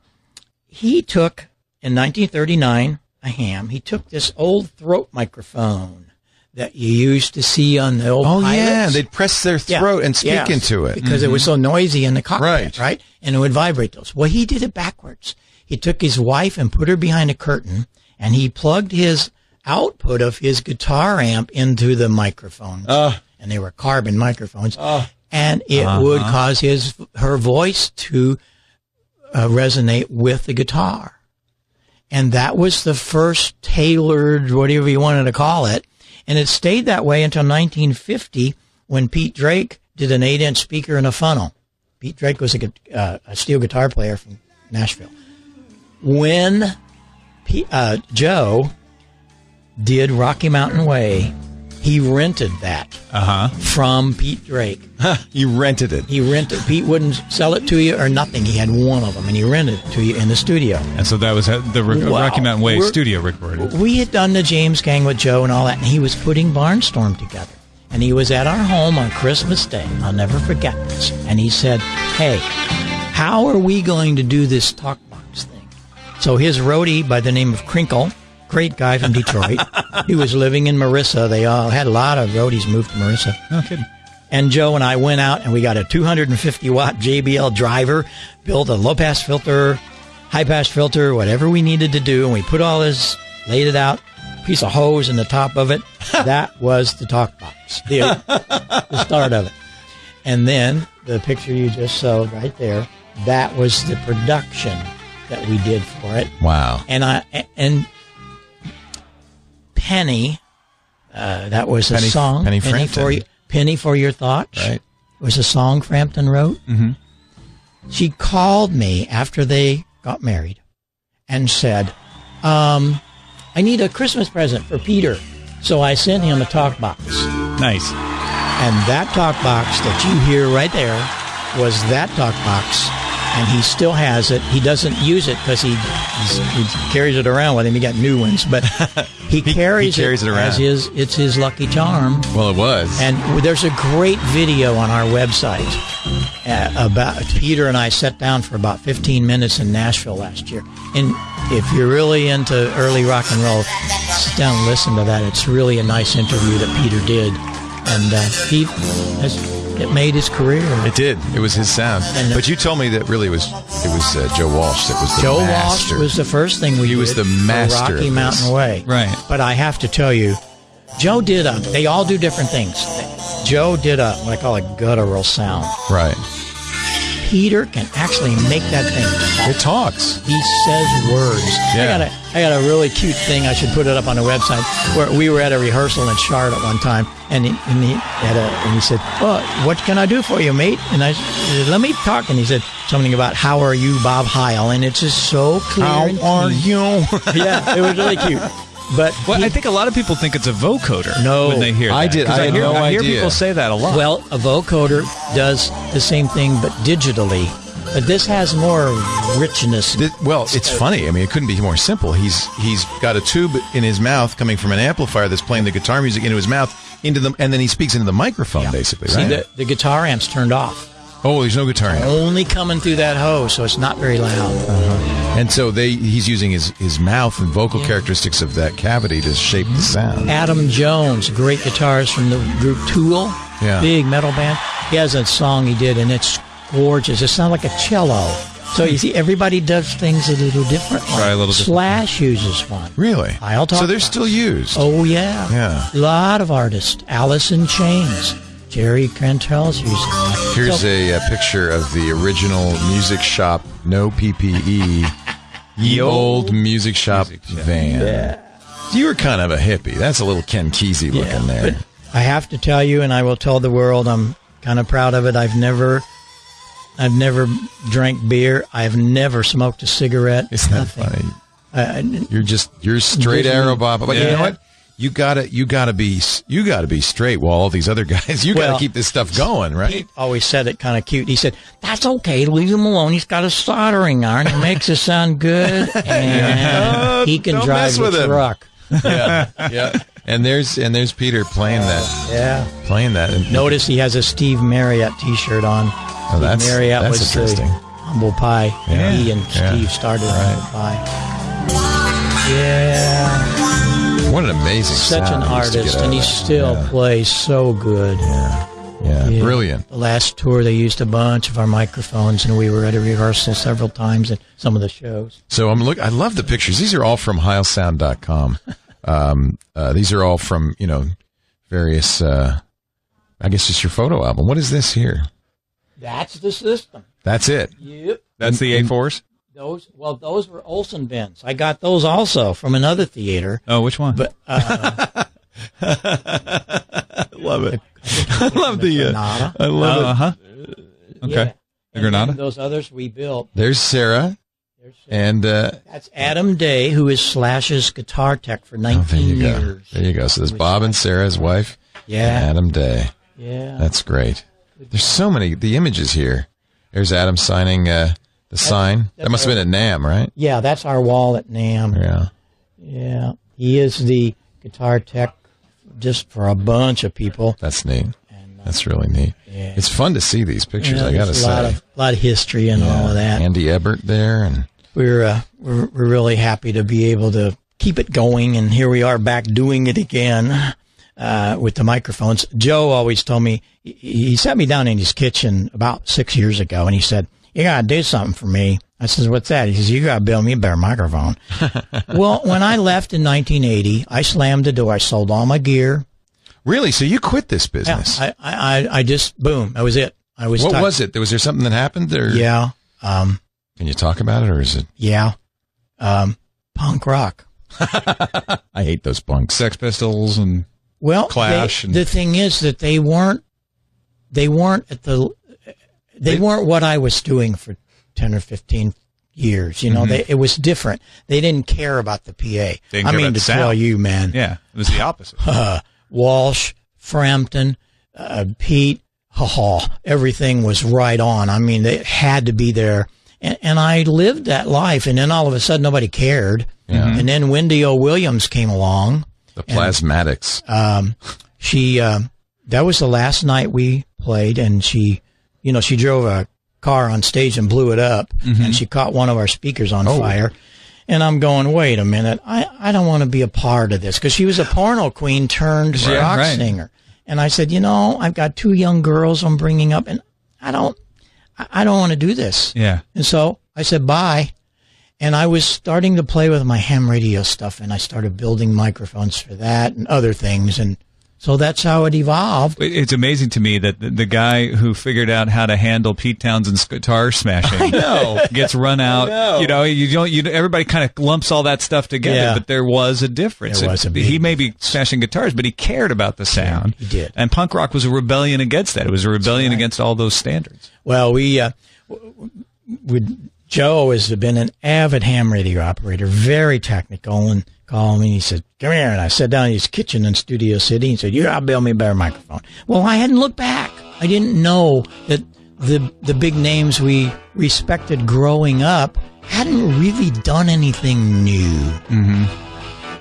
he took, in 1939, he took this old throat microphone that you used to see on the old pilots. Yeah, they'd press their throat and speak into it. Because it was so noisy in the cockpit, right? And it would vibrate those. Well, he did it backwards. He took his wife and put her behind a curtain, and he plugged his output of his guitar amp into the microphones. And they were carbon microphones. And it would cause her voice to resonate with the guitar. And that was the first tailored, whatever you wanted to call it. And it stayed that way until 1950 when Pete Drake did an 8-inch speaker and a funnel. Pete Drake was a steel guitar player from Nashville. When Joe did Rocky Mountain Way, he rented that from Pete Drake. He rented it. Pete wouldn't sell it to you or nothing. He had one of them, and he rented it to you in the studio. And so that was the Rocky Mountain Way studio recording. We had done the James Gang with Joe and all that, and he was putting Barnstorm together. And he was at our home on Christmas Day. I'll never forget this. And he said, hey, how are we going to do this talk box thing? So his roadie by the name of Crinkle, great guy from Detroit, he was living in Marissa. They all had a lot of roadies moved to Marissa. No kidding. And Joe and I went out and we got a 250-watt JBL driver, built a low-pass filter, high-pass filter, whatever we needed to do. And we put all this, laid it out, piece of hose in the top of it. That was the talk box, the start of it. And then the picture you just showed right there, that was the production that we did for it. Wow. And Penny, that was a song. Penny for Your Thoughts. Right. It was a song Frampton wrote. Mm-hmm. She called me after they got married and said, I need a Christmas present for Peter. So I sent him a talk box. Nice. And that talk box that you hear right there was that talk box. And he still has it. He doesn't use it because he carries it around with him. He got new ones, but he carries it around. It's his lucky charm. Well, it was. And there's a great video on our website about Peter and I sat down for about 15 minutes in Nashville last year. And if you're really into early rock and roll, sit down and listen to that. It's really a nice interview that Peter did, and it made his career. It did. It was his sound. But you told me that really it was Joe Walsh that was the Joe master. Walsh was the first thing we did. He was the master Rocky Mountain Way. Right. But I have to tell you, Joe did they all do different things. Joe did what I call a guttural sound. Right. Peter can actually make that thing talk. It talks. He says words. Yeah. I got a really cute thing. I should put it up on the website. Where we were at a rehearsal in Charlotte one time, and he said, "Oh, what can I do for you, mate?" And I said, "Let me talk." And he said something about, "How are you, Bob Heil?" And it's just so clear. How are you? Yeah, it was really cute. But I think a lot of people think it's a vocoder when they hear that. I hear people say that a lot. Well, a vocoder does the same thing, but digitally. But this has more richness. It's funny. I mean, it couldn't be more simple. He's got a tube in his mouth coming from an amplifier that's playing the guitar music into his mouth, and then he speaks into the microphone, basically, right? See, the guitar amp's turned off. Oh, there's no guitar amp. Only coming through that hose, so it's not very loud. And so he's using his mouth and vocal characteristics of that cavity to shape the sound. Adam Jones, great guitarist from the group Tool, big metal band. He has a song he did, and it's gorgeous. It sounds like a cello. So you see, everybody does things a little differently. Right, a little different. Slash uses one. Really? So they're still used? Oh, yeah. Yeah. A lot of artists. Alice in Chains. Jerry Cantrell's using it. Here's a picture of the original music shop, no PPE, ye old music shop van. Yeah. You were kind of a hippie. That's a little Ken Kesey looking there. But I have to tell you, and I will tell the world, I'm kind of proud of it. I've never drank beer. I've never smoked a cigarette. Isn't that funny? You're straight arrow, Bob. But you know what? You gotta be straight while all these other guys. You gotta keep this stuff going, right? Pete always said it kind of cute. He said, "That's okay. Leave him alone. He's got a soldering iron. It makes it sound good, and he can drive the truck." Yeah. And there's Peter playing that. Yeah, playing that. And notice he has a Steve Marriott T-shirt on. Oh, that's interesting. Humble Pie. Yeah. He and Steve started Humble Pie. Yeah. What an amazing Such sound an artist, and he still plays so good. Yeah, brilliant. The last tour, they used a bunch of our microphones, and we were at a rehearsal several times at some of the shows. So I love the pictures. These are all from heilsound.com. These are all from, various, I guess just your photo album. What is this here? That's the system. That's it? Yep. That's the A4s? Those were Olsen bins. I got those also from another theater. Oh, which one? But I love it. I love the Granada. I love it. Okay. Yeah. The Granada? Those others we built. There's Sarah. And that's Adam Day, who is Slash's guitar tech for 19 years. There you go. So there's Bob and Sarah, his wife. Yeah. And Adam Day. Yeah. That's great. There's so many. The images here. There's Adam signing the sign. That must have been at NAMM, right? Yeah, that's our wall at NAMM. Yeah. Yeah. He is the guitar tech just for a bunch of people. That's neat. That's really neat. Yeah. It's fun to see these pictures, I got to say. A lot of history and all of that. Andy Ebert there. And we're really happy to be able to keep it going, and here we are back doing it again with the microphones. Joe always told me, he sat me down in his kitchen about 6 years ago, and he said, "You got to do something for me." I says, "What's that?" He says, "You got to build me a better microphone." Well, when I left in 1980, I slammed the door. I sold all my gear. Really? So you quit this business? Yeah, I just, boom, that was it. What was it? Was there something that happened? Or? Yeah. Can you talk about it, or is it? Yeah. Punk rock. I hate those punks. Sex Pistols and Clash. The thing is that they weren't what I was doing for 10 or 15 years. It was different. They didn't care about the PA. I mean, to tell you, man. Yeah, it was the opposite. Walsh, Frampton, Pete, everything was right on. I mean, they had to be there. And I lived that life, and then all of a sudden nobody cared. Yeah. And then Wendy O. Williams came along. The Plasmatics. That was the last night we played, and she drove a car on stage and blew it up, and she caught one of our speakers on fire. And I'm going, wait a minute, I don't want to be a part of this, because she was a porno queen turned rock singer. And I said, I've got 2 young girls I'm bringing up, and I don't want to do this. Yeah. And so I said, bye. And I was starting to play with my ham radio stuff, and I started building microphones for that and other things. And So that's how it evolved. It's amazing to me that the guy who figured out how to handle Pete Townsend's guitar smashing gets run out. Everybody kind of lumps all that stuff together, but there was a difference. He may be smashing guitars, but he cared about the sound. He did. And punk rock was a rebellion against that. It was a rebellion against all those standards. Well, Joe has been an avid ham radio operator, very technical, and called me and he said, "Come here." And I sat down in his kitchen in Studio City and said, "You gotta build me a better microphone." Well, I hadn't looked back. I didn't know that the big names we respected growing up hadn't really done anything new. Mm-hmm.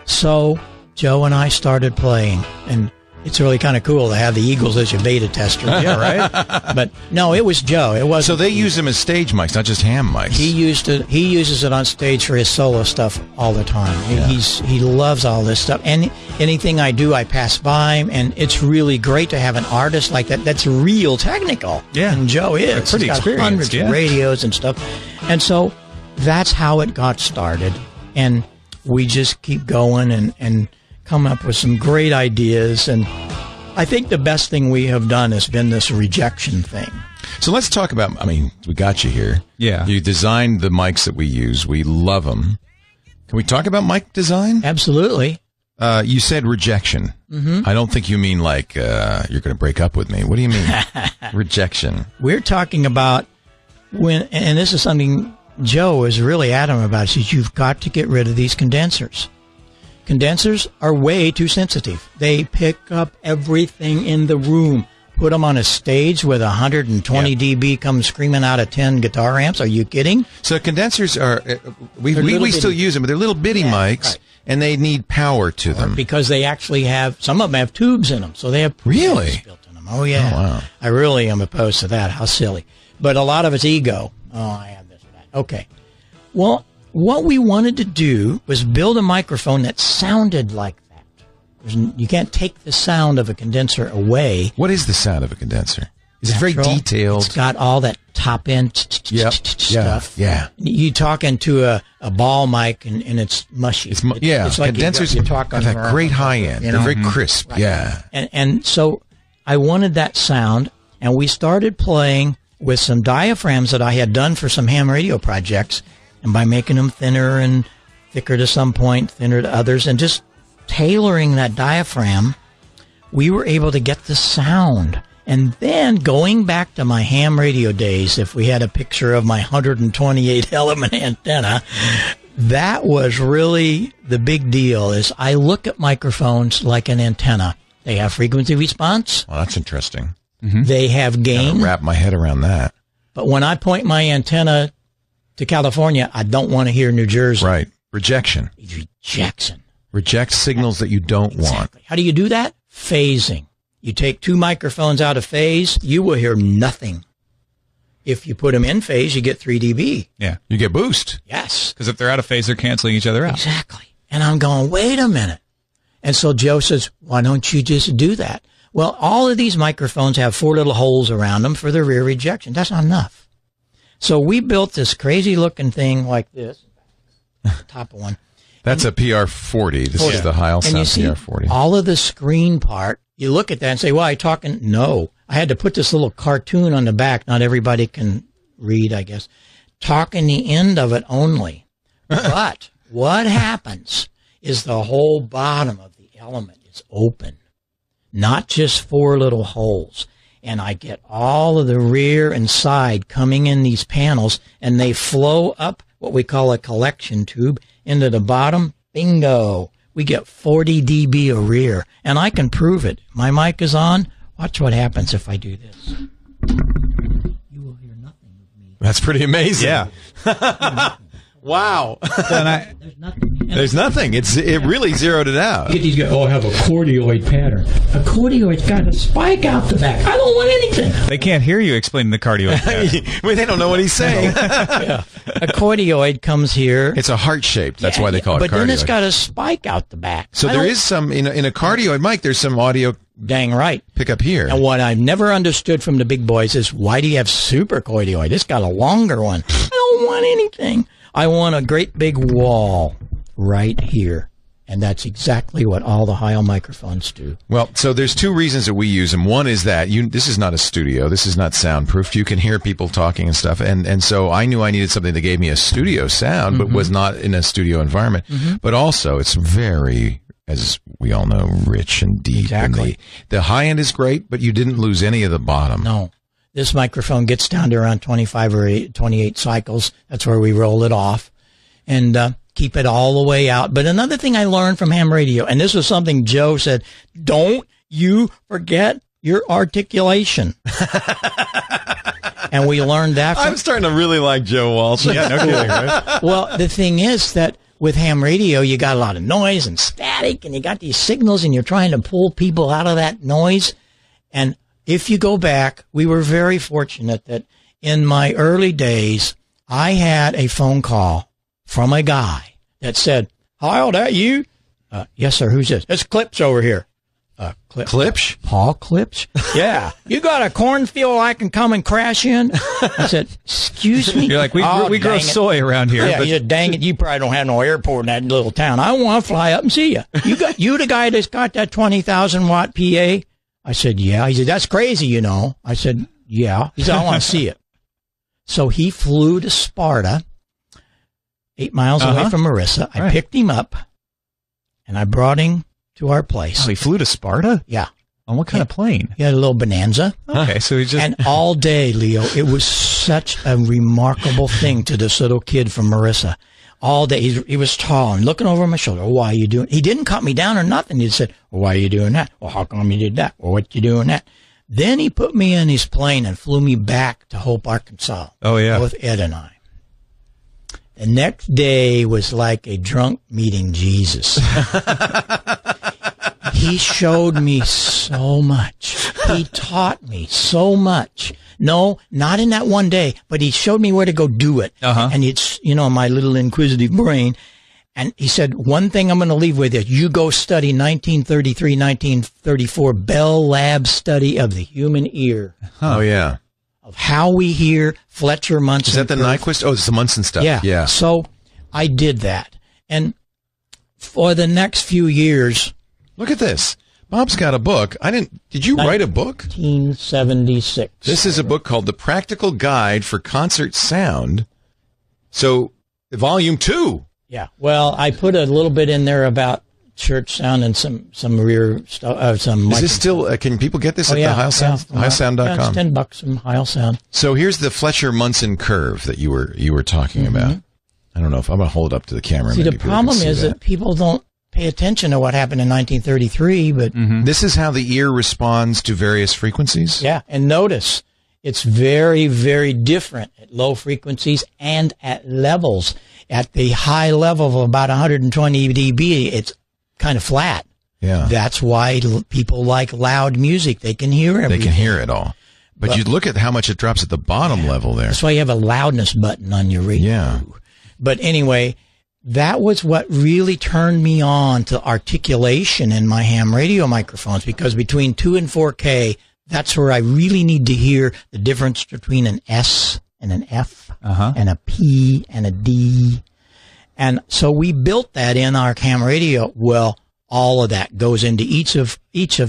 So Joe and I started playing, and it's really kind of cool to have the Eagles as your beta tester. Yeah, right? But no, it was Joe. It wasn't. So they use them as stage mics, not just ham mics. He uses it on stage for his solo stuff all the time. Yeah. He loves all this stuff. And anything I do, I pass by him, and it's really great to have an artist like that that's real technical. Yeah. And Joe is. Pretty He's got experienced, hundreds of radios and stuff. And so that's how it got started. And we just keep going and come up with some great ideas. And I think the best thing we have done has been this rejection thing. So let's talk about, we got you here. Yeah. You designed the mics that we use. We love them. Can we talk about mic design? Absolutely. You said rejection. Mm-hmm. I don't think you mean like you're going to break up with me. What do you mean? Rejection. We're talking about and this is something Joe is really adamant about, is you've got to get rid of these condensers. Condensers are way too sensitive. They pick up everything in the room. Put them on a stage with 120 dB comes screaming out of 10 guitar amps. Are you kidding? So condensers are, we still use them, but they're little bitty mics, right, and they need power to them. Because they actually some of them have tubes in them. So they have really built in them. Oh, yeah. Oh, wow. I really am opposed to that. How silly. But a lot of it's ego. Oh, I have this or that. Okay. Well, what we wanted to do was build a microphone that sounded like that. You can't take the sound of a condenser away. What is the sound of a condenser? Is it very detailed? It's got all that top end stuff. Yeah. You talk into a ball mic and it's mushy. It's like condensers have that great high end. They're very crisp. Right. Yeah. And so I wanted that sound, and we started playing with some diaphragms that I had done for some ham radio projects, and by making them thinner and thicker to some point, thinner to others, and just tailoring that diaphragm, we were able to get the sound. And then going back to my ham radio days, if we had a picture of my 128 element antenna, that was really the big deal. Is I look at microphones like an antenna. They have frequency response. Well, that's interesting. Mm-hmm. They have gain. I gotta wrap my head around that. But when I point my antenna to California, I don't want to hear New Jersey. Right. Rejection. Rejection. Reject signals that you don't want. How do you do that? Phasing. You take two microphones out of phase, you will hear nothing. If you put them in phase, you get 3 dB. Yeah. You get boost. Yes. Because if they're out of phase, they're canceling each other out. Exactly. And I'm going, wait a minute. And so Joe says, why don't you just do that? Well, all of these microphones have 4 little holes around them for the rear rejection. That's not enough. So we built this crazy looking thing like this. Top of one. That's a PR40. This is the Heil Sound PR40. All of the screen part, you look at that and say, well, I'm talking. No. I had to put this little cartoon on the back. Not everybody can read, I guess. Talking the end of it only. But what happens is the whole bottom of the element is open. Not just 4 little holes. And I get all of the rear and side coming in these panels, and they flow up what we call a collection tube into the bottom. Bingo. We get 40 dB a rear, and I can prove it. My mic is on. Watch what happens if I do this. You will hear nothing of me. That's pretty amazing. Yeah. Wow. There's nothing. There's nothing. It really zeroed it out. Get these guys. Oh, I have a cordioid pattern. A cordioid's got a spike out the back. I don't want anything. They can't hear you explaining the cardioid. Well, they don't know what he's saying. Yeah. A cordioid comes here. It's a heart shape. That's why they call it cardioid. But then it's got a spike out the back. So there is some, in a cardioid mic, there's some audio. Dang right. Pick up here. And what I've never understood from the big boys is, why do you have super cordioid? It's got a longer one. I don't want anything. I want a great big wall right here. And that's exactly what all the Heil microphones do. Well, so there's two reasons that we use them. One is that this is not a studio. This is not soundproof. You can hear people talking and stuff. And so I knew I needed something that gave me a studio sound, but was not in a studio environment. But also, it's very, as we all know, rich and deep. Exactly. The high end is great, but you didn't lose any of the bottom. No. This microphone gets down to around 25 or 28 cycles. That's where we roll it off. And keep it all the way out. But another thing I learned from ham radio, and this was something Joe said, don't you forget your articulation. And we learned that. I'm starting to really like Joe Walsh. Yeah, no kidding, right? Well, the thing is that with ham radio, you got a lot of noise and static, and you got these signals, and you're trying to pull people out of that noise. And if you go back, we were very fortunate that in my early days, I had a phone call from a guy that said, Heil, that you? Yes, sir. Who's this? It's Clips over here. Clips? Paul Clips? Yeah. You got a cornfield I can come and crash in? I said, excuse me? You're like, we grow soy around here. Yeah, he said, dang it, you probably don't have no airport in that little town. I want to fly up and see you. You the guy that's got that 20,000 watt PA? I said, yeah. He said, that's crazy, you know. I said, yeah. He said, I want to see it. So he flew to Sparta, 8 miles away from Marissa. I picked him up, and I brought him to our place. Oh, he flew to Sparta? Yeah. On what kind of plane? He had a little Bonanza. Okay, so he just... And all day, Leo, it was such a remarkable thing to this little kid from Marissa. All day, he was tall and looking over my shoulder. Oh, why are you doing... He didn't cut me down or nothing. He said, well, why are you doing that? Well, how come you did that? Well, what you doing that? Then he put me in his plane and flew me back to Hope, Arkansas. Oh, yeah. With Ed and I. The next day was like a drunk meeting Jesus. He showed me so much. He taught me so much. No, not in that one day, but he showed me where to go do it. And it's, my little inquisitive brain. And he said, one thing I'm going to leave with you. You go study 1933, 1934 Bell Lab study of the human ear. Oh, yeah. Of how we hear Fletcher Munson. Is that the Nyquist? Oh, it's the Munson stuff. Yeah. So I did that. And for the next few years. Look at this. Bob's got a book. Did you write a book? 1976. This is a book called The Practical Guide for Concert Sound. So, volume 2. Yeah. Well, I put a little bit in there about church sound and some rear stuff. Is this still? Can people get this at the Heil Sound? HeilSound.com. Yeah, it's $10 from Heil Sound. So here's the Fletcher Munson curve that you were talking about. I don't know if I'm going to hold it up to the camera. See, the problem is that people don't pay attention to what happened in 1933. But this is how the ear responds to various frequencies. Yeah, and notice it's very, very different at low frequencies and at levels. At the high level of about 120 dB, it's kind of flat. Yeah. That's why people like loud music. They can hear everything. They can hear it all. But you look at how much it drops at the bottom level there. That's why you have a loudness button on your radio. Yeah. But anyway, that was what really turned me on to articulation in my ham radio microphones, because between 2 and 4K, that's where I really need to hear the difference between an S and an F and a P and a D. And so we built that in our ham radio. Well, all of that goes into each of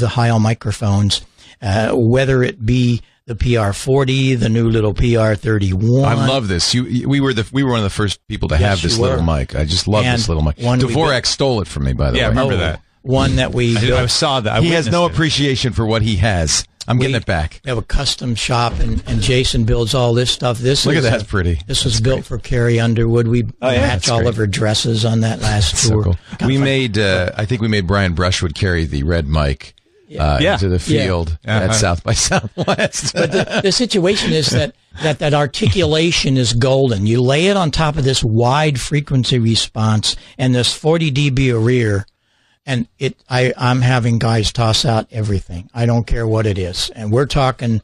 the Heil microphones, whether it be the PR40, the new little PR31. I love this. We were one of the first people to have this little mic. I just love this little mic. Dvorak stole it from me, by the way. Yeah, I remember that. One that we I saw that. He has no appreciation for what he has. I'm getting it back. We have a custom shop, and Jason builds all this stuff. Look at that. That's pretty. This was built for Carrie Underwood. We matched all of her dresses on that last tour. So cool. We made, I think we made Brian Brushwood carry the red mic into the field at South by Southwest. But the situation is that articulation is golden. You lay it on top of this wide frequency response and this 40 dB a rear, and I'm having guys toss out everything. I don't care what it is. And we're talking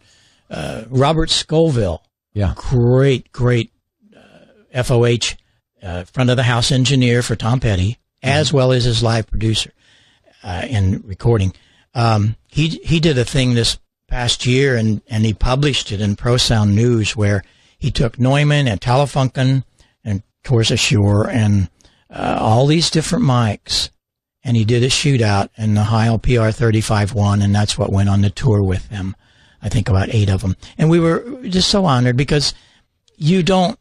Robert Scoville. Yeah. Great FOH front of the house engineer for Tom Petty, as well as his live producer in recording. He did a thing this past year, and he published it in Pro Sound News, where he took Neumann and Telefunken and Torsa Shore and all these different mics, and he did a shootout, and the Heil PR35 won, and that's what went on the tour with them. I think about 8 of them. And we were just so honored because you don't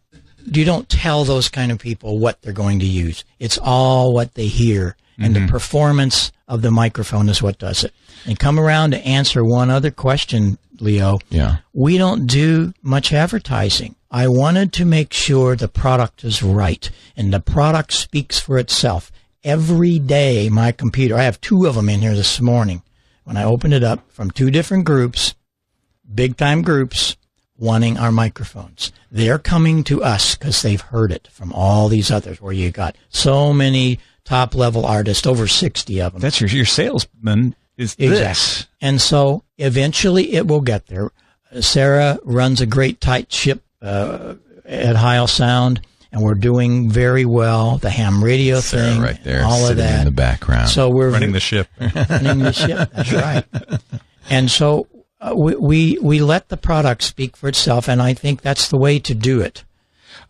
tell those kind of people what they're going to use. It's all what they hear, and the performance of the microphone is what does it. And come around to answer one other question, Leo. Yeah. We don't do much advertising. I wanted to make sure the product is right, and the product speaks for itself. Every day, my computer, I have 2 of them in here this morning. When I opened it up from 2 different groups, big-time groups, wanting our microphones. They're coming to us because they've heard it from all these others where you got so many top-level artists, over 60 of them. That's your salesman is this. Exactly. And so eventually it will get there. Sarah runs a great tight ship at Heil Sound, and we're doing very well. The ham radio Sarah thing, right there, all of that in the background. So we're running the ship. Running the ship. That's right. And so we let the product speak for itself, and I think that's the way to do it.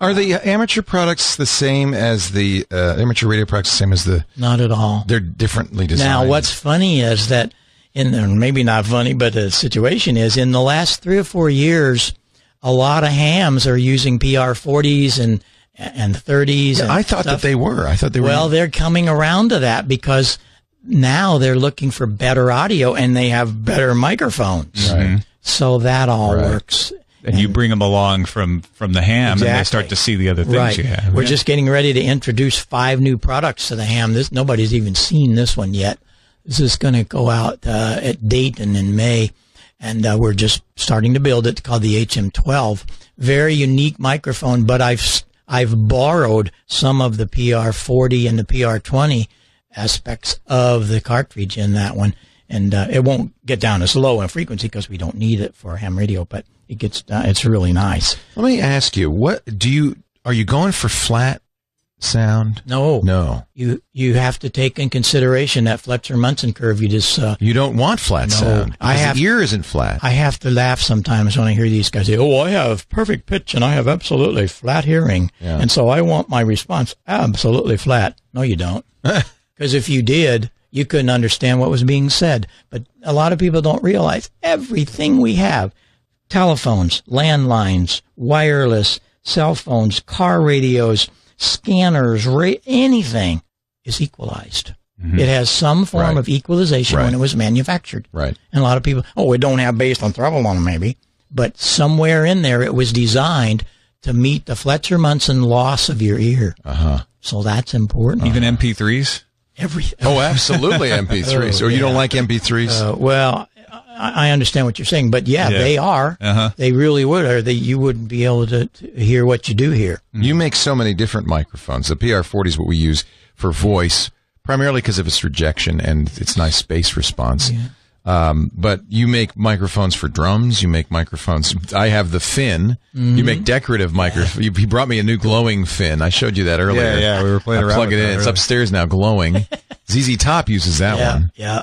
Are the amateur products the same as the amateur radio products? The same as the? Not at all. They're differently designed. Now, what's funny is that maybe not funny, but the situation is in the last 3 or 4 years, a lot of hams are using PR40s and 30s. Yeah, and I thought stuff. that they were. I thought they were. Well, they're coming around to that because now they're looking for better audio and they have better microphones. Right. So that all works. And you bring them along from the ham, Exactly. and they start to see the other things you have. We're just getting ready to introduce 5 new products to the ham. Nobody's even seen this one yet. This is going to go out at Dayton in May, and we're just starting to build it. It's called the HM12. Very unique microphone, but I've borrowed some of the PR40 and the PR20 aspects of the cartridge in that one, and it won't get down as low in frequency because we don't need it for ham radio, but it gets it's really nice. Let me ask you, are you going for flat sound? No. You have to take in consideration that Fletcher-Munson curve. You just you don't want flat sound. The ear isn't flat. I have to laugh sometimes when I hear these guys say, "Oh, I have perfect pitch and I have absolutely flat hearing, and so I want my response absolutely flat." No, you don't, because if you did, you couldn't understand what was being said. But a lot of people don't realize everything we have. Telephones, landlines, wireless, cell phones, car radios, scanners, anything is equalized. It has some form of equalization when it was manufactured. Right. And a lot of people, it don't have bass and treble on it maybe, but somewhere in there it was designed to meet the Fletcher-Munson loss of your ear. So that's important. Even MP3s? Everything. Oh, absolutely MP3s. Or you don't like MP3s? Well, I understand what you're saying, but they are. They really would, or you wouldn't be able to hear what you do here. You make so many different microphones. The PR40 is what we use for voice, primarily because of its rejection and its nice bass response. But you make microphones for drums. You make microphones. I have the fin. You make decorative microphones. He brought me a new glowing fin. I showed you that earlier. Yeah, we were playing around plug with it in. that It's earlier. upstairs now, glowing. ZZ Top uses that one. Yeah.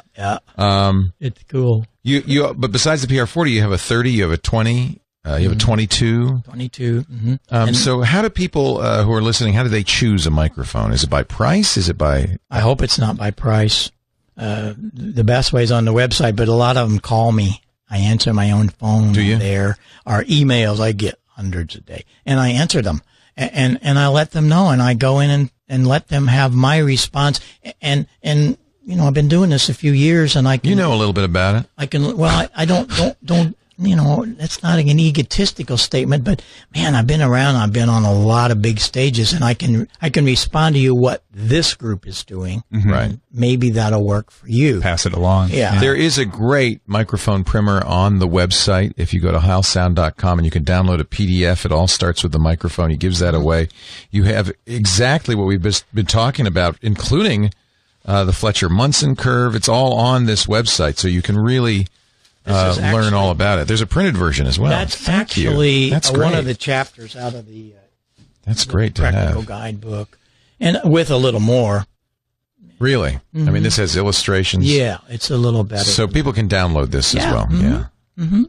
It's cool. But besides the PR40, you have a 30, you have a 20, you have a 22. 22. So how do people who are listening, how do they choose a microphone? Is it by price? Is it by... I hope it's not by price. The best way is on the website, but a lot of them call me. I answer my own phone there. Or emails, I get hundreds a day. And I answer them. And I let them know, and I go in and let them have my response. And I've been doing this a few years, and I can... You know a little bit about it. I can... Well, I don't that's not an egotistical statement, but man, I've been around. I've been on a lot of big stages, and I can respond to you what this group is doing. Right. Maybe that'll work for you. Pass it along. Yeah. There is a great microphone primer on the website. If you go to heilsound.com and you can download a PDF, it all starts with the microphone. He gives that away. You have exactly what we've been talking about, including the Fletcher-Munson curve. It's all on this website, so you can really learn all about it. There's a printed version as well. That's actually That's one great. of the chapters out of the That's great to practical have. guidebook, and with a little more. Really? I mean, this has illustrations. Yeah, it's a little better. So people can download this as well. Yeah.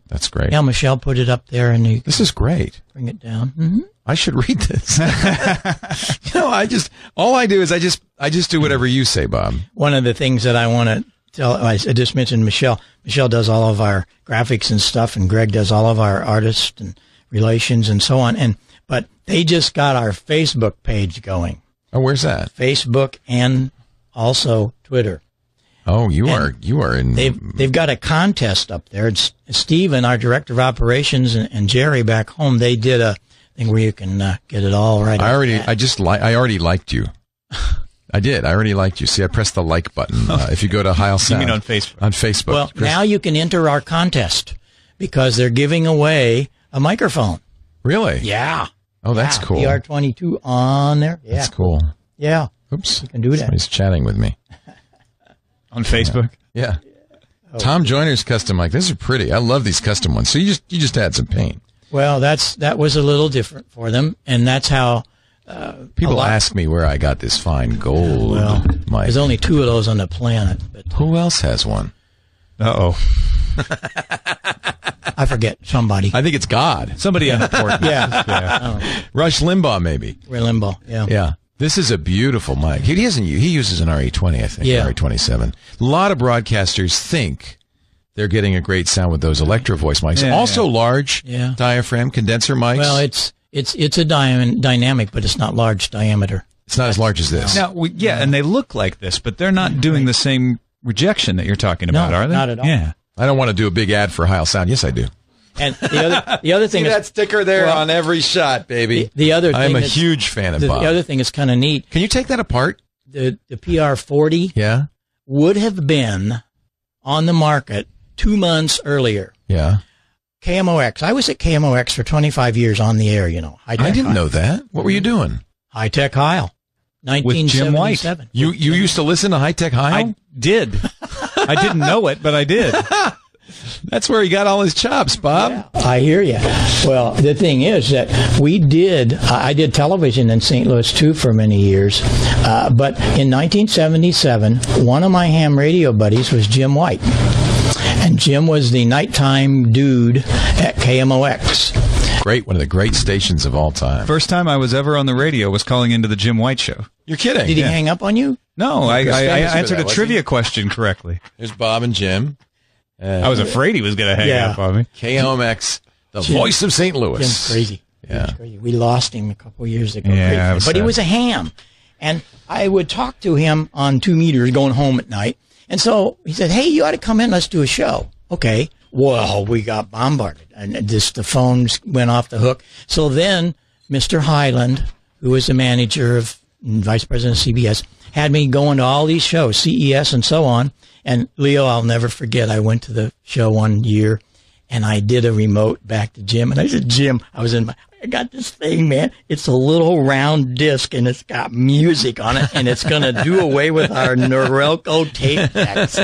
That's great. Yeah, Michelle put it up there, and you This is great. bring it down. I should read this. I just do whatever you say, Bob. One of the things that I want to tell, I just mentioned Michelle. Michelle does all of our graphics and stuff, and Greg does all of our artists and relations and so on. But they just got our Facebook page going. Oh, where's that? Facebook and also Twitter. Oh, you are in. They've got a contest up there. It's Steven, our director of operations, and Jerry back home. They did a thing where you can get it all right. I already liked you. I did. I already liked you. See, I pressed the like button. If you go to Heil Sound. You mean on Facebook? On Facebook. Well, now you can enter our contest because they're giving away a microphone. Really? Yeah. Oh, that's cool. PR22 on there. Yeah. That's cool. Yeah. Oops. You can do that. Somebody's chatting with me. On Facebook? Yeah. Tom Joyner's custom mic. These are pretty. I love these custom ones. So you just add some paint. Well, that was a little different for them, and that's how people ask me where I got this fine gold mic. There's only 2 of those on the planet. But who else has one? Uh-oh. I forget. Somebody. I think it's God. Somebody unimportant. Yeah. Rush Limbaugh, maybe. Ray Limbaugh. Yeah. Yeah. This is a beautiful mic. He uses an RE20, I think, RE27. A lot of broadcasters think they're getting a great sound with those Electro Voice mics. Also large diaphragm condenser mics. Well, it's a dynamic, but it's not large diameter. It's not as large as this. Now, and they look like this, but they're not doing the same rejection that you're talking about, are they? Not at all. Yeah. I don't want to do a big ad for Heil Sound. Yes, I do. And the other thing See is that sticker there on every shot, baby. The other thing I'm a huge fan of Bob. The other thing is kind of neat. Can you take that apart? The PR40 would have been on the market 2 months earlier. Yeah. KMOX. I was at KMOX for 25 years on the air, I didn't know that. What were you doing? High Tech Heil. 1977. You used to listen to High Tech Heil? I did. I didn't know it, but I did. That's where he got all his chops, Bob. Yeah, I hear you. Well, the thing is that I did television in St. Louis, too, for many years. But in 1977, one of my ham radio buddies was Jim White. And Jim was the nighttime dude at KMOX. Great, one of the great stations of all time. First time I was ever on the radio was calling into the Jim White Show. You're kidding. Did he hang up on you? No, I answered a trivia question correctly. There's Bob and Jim. I was afraid he was going to hang up on me. KMOX, the voice of St. Louis. Jim's crazy. Yeah. Jim's crazy. We lost him a couple years ago. Yeah, but he was a ham. And I would talk to him on 2 meters going home at night. And so he said, hey, you ought to come in. Let's do a show. Okay. Well, we got bombarded. And the phones went off the hook. So then Mr. Highland, who was the manager of Vice President of CBS, had me going to all these shows, CES and so on. And Leo, I'll never forget, I went to the show one year and I did a remote back to Jim. And I said, Jim, I got this thing, man. It's a little round disc and it's got music on it and it's going to do away with our Norelco tape decks.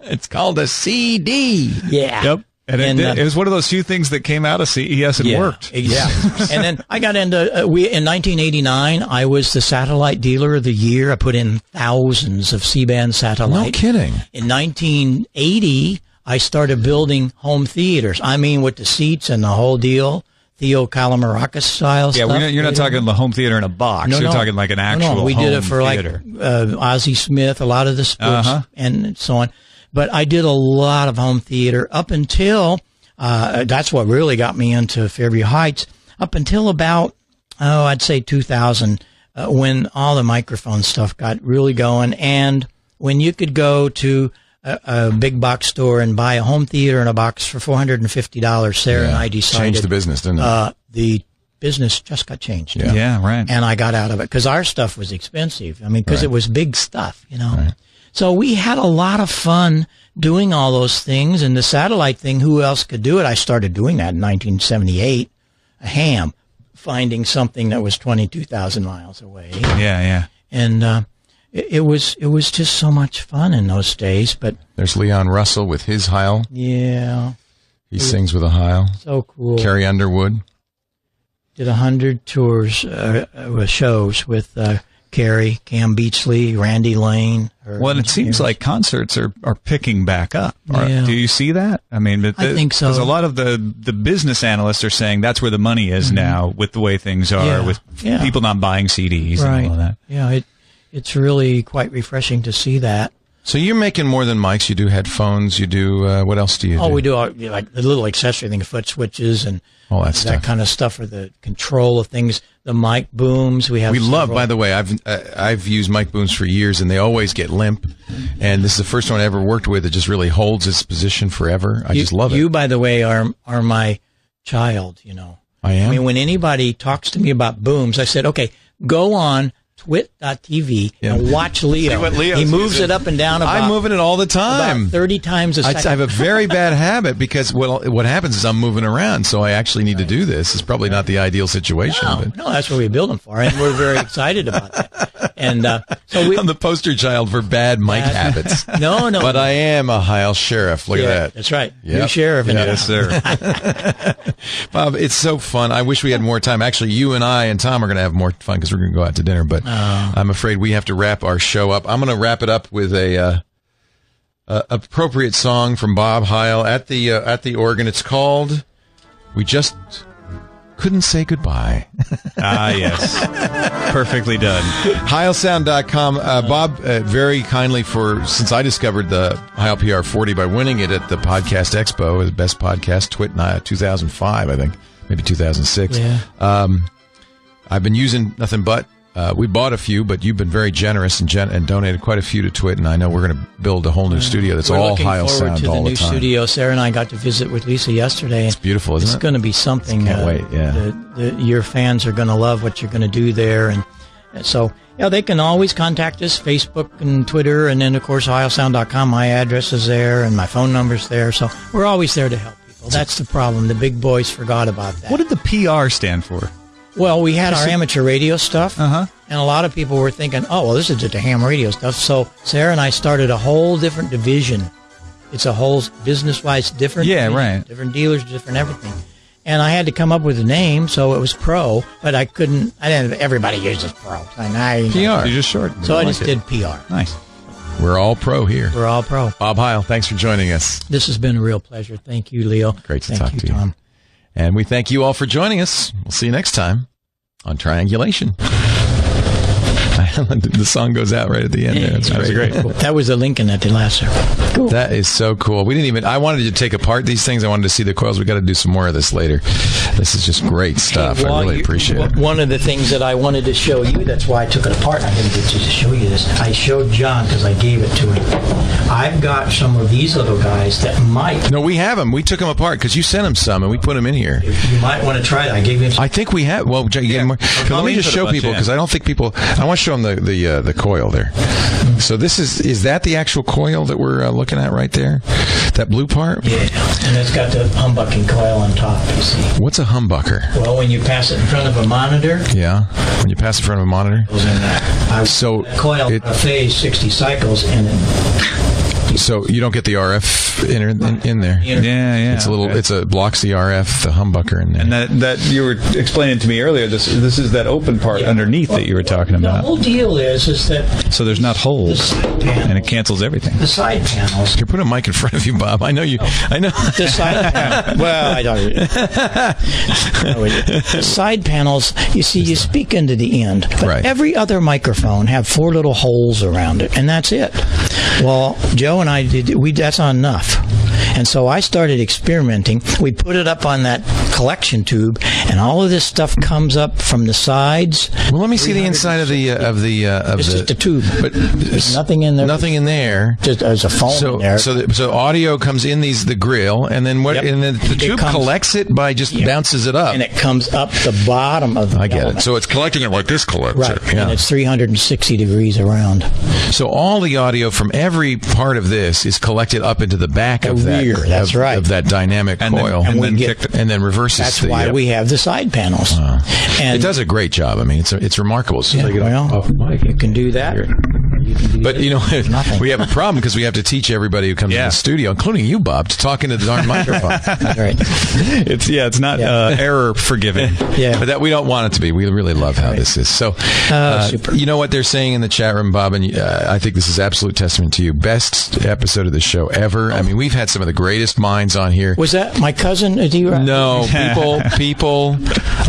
It's called a CD. Yeah. Yep. And it was one of those few things that came out of CES and worked. Exactly. And then I got into, in 1989, I was the satellite dealer of the year. I put in thousands of C-band satellite. No kidding. In 1980, I started building home theaters. I mean, with the seats and the whole deal. Theo Calamarakis style stuff. Yeah, you're not talking the home theater in a box. You're talking like an actual we did it for theater. Like Ozzie Smith, a lot of the sports and so on. But I did a lot of home theater up until, that's what really got me into Fairview Heights, up until about, I'd say 2000, when all the microphone stuff got really going. And when you could go to a big box store and buy a home theater in a box for $450, Sarah and I decided. Changed the business, didn't it? The business just got changed. Yeah, right. And I got out of it because our stuff was expensive. I mean, because it was big stuff, Right. So we had a lot of fun doing all those things. And the satellite thing, who else could do it? I started doing that in 1978, a ham, finding something that was 22,000 miles away. Yeah. And it was just so much fun in those days. But there's Leon Russell with his Heil. Yeah. He sings with a Heil. So cool. Carrie Underwood. Did 100 tours, shows with Carey, Cam Beachley, Randy Lane. Well, and it seems like concerts are picking back up. Yeah. Do you see that? I mean, I think so. Because a lot of the business analysts are saying that's where the money is now with the way things are, with people not buying CDs and all of that. Yeah, it's really quite refreshing to see that. So you're making more than mics. You do headphones. You do what else do you do? Oh, we do like the little accessory thing, foot switches and all that kind of stuff for the control of things. The mic booms we have. We love. By the way, I've used mic booms for years, and they always get limp. And this is the first one I ever worked with that just really holds its position forever. I just love it. You, by the way, are my child. You know. I am. I mean, when anybody talks to me about booms, I said, okay, go on TWiT.tv and watch Leo. See what Leo's he moves using. it up and down. I'm moving it all the time. About 30 times a second. I have a very bad habit because what happens is I'm moving around, so I actually need to do this. It's probably not the ideal situation. No, that's what we build them for, and we're very excited about that. And so I'm the poster child for bad mic habits. No. But I am a Heil sheriff. Look at that. That's right. Yep. New sheriff. Yes, sir. Bob, it's so fun. I wish we had more time. Actually, you and I and Tom are going to have more fun because we're going to go out to dinner, but I'm afraid we have to wrap our show up. I'm going to wrap it up with a appropriate song from Bob Heil at the organ. It's called "We Just Couldn't Say Goodbye." Yes. Perfectly done. HeilSound.com. Bob, very kindly since I discovered the Heil PR 40 by winning it at the Podcast Expo, the best podcast, TWiT, 2005, I think, maybe 2006. Yeah. I've been using nothing but. We bought a few, but you've been very generous and donated quite a few to TWiT, and I know we're going to build a whole new studio that's all Heil Sound all the time. We're looking forward to the new studio. Sarah and I got to visit with Lisa yesterday. It's beautiful, isn't it? It's going to be something. Can't wait, yeah. Your fans are going to love what you're going to do there. And so, they can always contact us, Facebook and Twitter, and then, of course, HeilSound.com. My address is there, and my phone number's there. So we're always there to help people. That's the problem. The big boys forgot about that. What did the PR stand for? Well, we had our amateur radio stuff, and a lot of people were thinking, this is just a ham radio stuff. So Sarah and I started a whole different division. It's a whole business-wise different division, right. Different dealers, different everything. And I had to come up with a name, so it was Pro, but I didn't, everybody uses Pro. PR. You just shortened it. So I just did PR. Nice. We're all pro here. We're all pro. Bob Heil, thanks for joining us. This has been a real pleasure. Thank you, Leo. Great to talk to you. Tom. And we thank you all for joining us. We'll see you next time on Triangulation. The song goes out right at the end there. That's great. Cool. That was the Lincoln at the last show. Cool. That is so cool. I wanted to take apart these things. I wanted to see the coils. We got to do some more of this later. This is just great stuff. I really appreciate it. One of the things that I wanted to show you, that's why I took it apart. I didn't get to show you this. I showed John because I gave it to him. I've got some of these little guys that might. No, we have them. We took them apart because you sent them some and we put them in here. You might want to try it. I gave him some. I think we have. Well, let me just show people because I don't think people. I want to show them the coil there. So this is that the actual coil that we're looking at right there? That blue part? Yeah, and it's got the humbucking coil on top, you see. What's a humbucker? Well, when you pass it in front of a monitor. Yeah, when you pass it in front of a monitor. Goes in that. So coil a phase 60 cycles and so you don't get the RF in there. Yeah. It's a blocks the RF, the humbucker in there. And that you were explaining to me earlier. This is that open part underneath that you were talking about. The whole deal is that so there's not holes, and it cancels everything. The side panels. You're putting a mic in front of you, Bob. I know you. I know. The side panels. Well, I don't. The side panels. You see, you speak into the end, but every other microphone have 4 little holes around it, and that's it. Well, Joe and I that's not enough. And so I started experimenting. We put it up on that collection tube, and all of this stuff comes up from the sides. Well, let me see the inside of the It's just a tube, but there's nothing in there. Nothing in there. Just there's a foam in there. So audio comes in the grill, and then what? Yep. And then the tube collects it by just bounces it up, and it comes up the bottom of the. I get it. So it's collecting it like this collects it. Yeah. And it's 360 degrees around. So all the audio from every part of this is collected up into the back of that. That's right. Of that dynamic coil, and then reverses. That's why we have the side panels. And it does a great job. I mean, it's remarkable. So you can do that. But we have a problem because we have to teach everybody who comes to the studio, including you, Bob, to talk into the darn microphone. That's right. It's not error forgiven. But that we don't want it to be. We really love how this is. So, super. You know what they're saying in the chat room, Bob, and I think this is absolute testament to you. Best episode of the show ever. I mean, we've had some of the greatest minds on here. Was that my cousin? No, people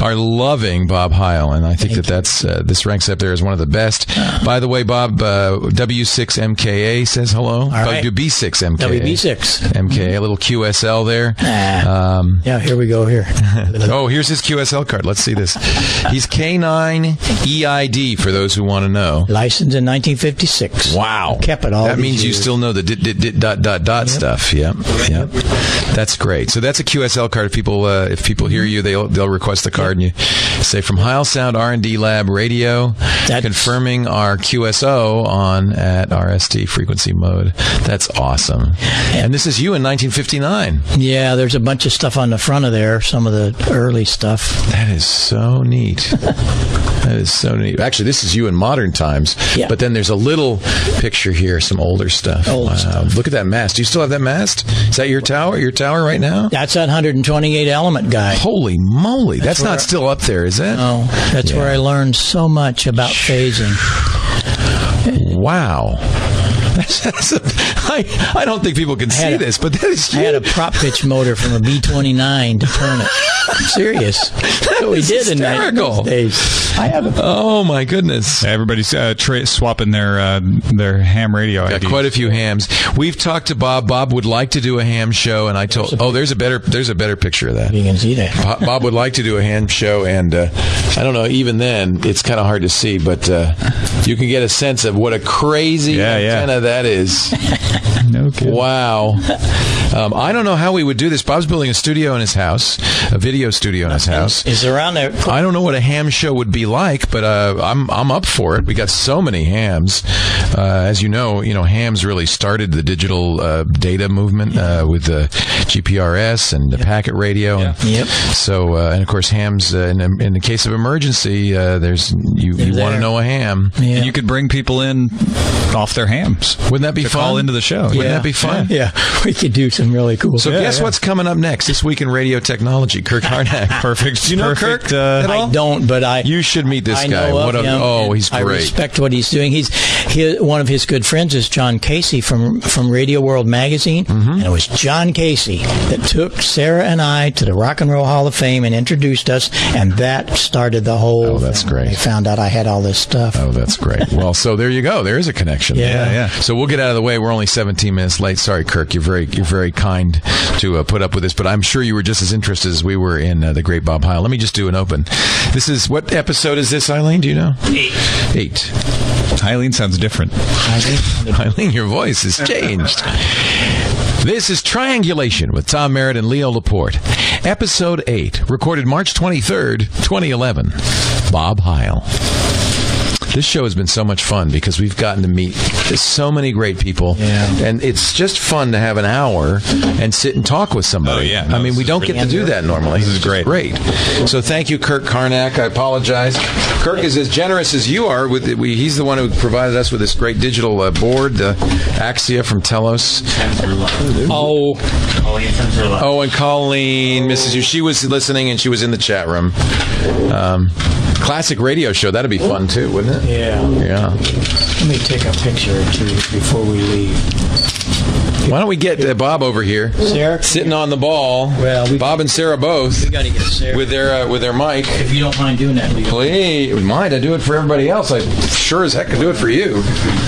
are loving Bob Heil, and I think that's this ranks up there as one of the best. By the way, Bob, W6MKA says hello. All right. WB6MKA. WB6. MKA, a little QSL there. Yeah, here we go here. Here's his QSL card. Let's see this. He's K9EID for those who want to know. Licensed in 1956. Wow. Kept it all. That means you still know the dot stuff. Yep. That's great. So that's a QSL card. If people hear you, they'll request the card, and you say from Heil Sound R&D Lab Radio, confirming our QSO on at RST frequency mode. That's awesome. And this is you in 1959. Yeah, there's a bunch of stuff on the front of there. Some of the early stuff. That is so neat. That is so neat. Actually, this is you in modern times. Yeah. But then there's a little picture here, some older stuff. Stuff. Look at that mast. Do you still have that mast? Is that your tower? Your tower right now? That's that 128 element guy. Holy moly. That's not still up there, is it? No. That's where I learned so much about phasing. Wow. I don't think people can see this, but that is huge. I had a prop pitch motor from a B-29 to turn it. I'm serious. That's what we did hysterical. in those days. I have a... Oh, my goodness. Everybody's swapping their ham radio IDs. Got quite a few hams. We've talked to Bob. Bob would like to do a ham show, and I told... there's a better picture of that. You can see that. Bob would like to do a ham show, and I don't know, even then, it's kind of hard to see, but you can get a sense of what a crazy antenna that is. No kidding. Wow. I don't know how we would do this. Bob's building a studio in his house, a video studio in his house. Is around there. I don't know what a ham show would be like, but I'm up for it. We got so many hams. As you know, hams really started the digital data movement with the GPRS and the packet radio. Yeah. Yep. So, and of course, hams in the case of emergency, there's you want to know a ham. Yeah. And you could bring people in off their hams. Wouldn't that be fun? Call into the show. Wouldn't that be fun? Yeah, we could do some really cool stuff. So guess what's coming up next this week in radio technology? Kirk Harnack. Perfect. Do you know Kirk at all? I don't, but you should meet this guy. He's great. I respect what he's doing. One of his good friends is John Casey from Radio World magazine, and it was John Casey that took Sarah and I to the Rock and Roll Hall of Fame and introduced us, and that started the whole. Oh, that's thing. great. I found out I had all this stuff. Oh, that's great. Well, so there you go. There is a connection. Yeah. So we'll get out of the way. We're only 17 minutes late. Sorry, Kirk. You're very kind to put up with this, but I'm sure you were just as interested as we were in the great Bob Heil. Let me just do an open. This is what episode is this, Eileen? Do you know? 8. Eileen sounds different. Eileen, your voice has changed. This is Triangulation with Tom Merritt and Leo Laporte. Episode 8, recorded March 23rd, 2011. Bob Heil. This show has been so much fun because we've gotten to meet so many great people. Yeah. And it's just fun to have an hour and sit and talk with somebody. Oh, yeah. No, I mean, we don't get to do that normally. This is great. So thank you, Kirk Harnack. I apologize. Kirk is as generous as you are. He's the one who provided us with this great digital board, the Axia from Telos. And Colleen misses you. She was listening and she was in the chat room. Classic radio show. That'd be fun too, wouldn't it? Yeah. Let me take a picture or two before we leave. Why don't we get Bob over here, Sarah, sitting on the ball? Well, Bob and Sarah both. We got to get Sarah with their mic. If you don't mind doing that, please. Mind? I do it for everybody else. I sure as heck can do it for you.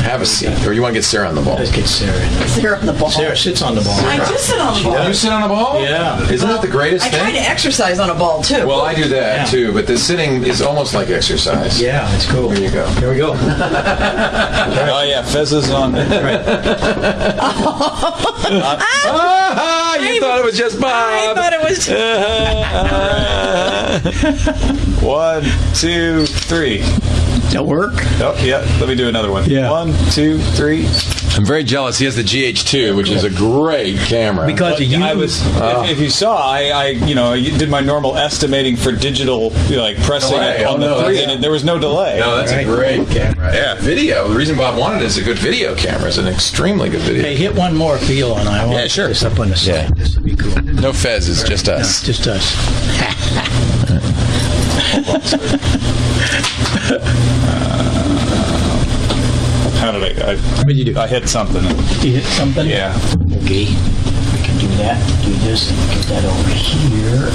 Have a seat, or you want to get Sarah on the ball? Let's get Sarah in there. Sarah on the ball. Sarah sits on the ball. I do sit on the ball. You sit on the ball? Yeah. Isn't that the greatest thing? I try to exercise on a ball too. Well, I do that too, but the sitting is almost like exercise. Yeah, that's cool. Here you go. Here we go. Oh yeah, Fez is on. You thought it was just Bob. I thought it was. 1, 2, 3. That work? Oh, yeah. Let me do another one. Yeah. 1, 2, 3. I'm very jealous. He has the GH2, which is a great camera. Because you, I was, if you saw, I did my normal estimating for digital, pressing it on the 3, and there was no delay. No, that's a great camera. Yeah, video. The reason Bob wanted it is a good video camera. It's an extremely good video. Hey, hit one more, Phil, and I want sure. this up on the side. Yeah. This would be cool. No Fez, it's just us. No, just us. How did I what did you do? I hit something. You hit something? Yeah. Okay. We can do that. Do this. Get that over here.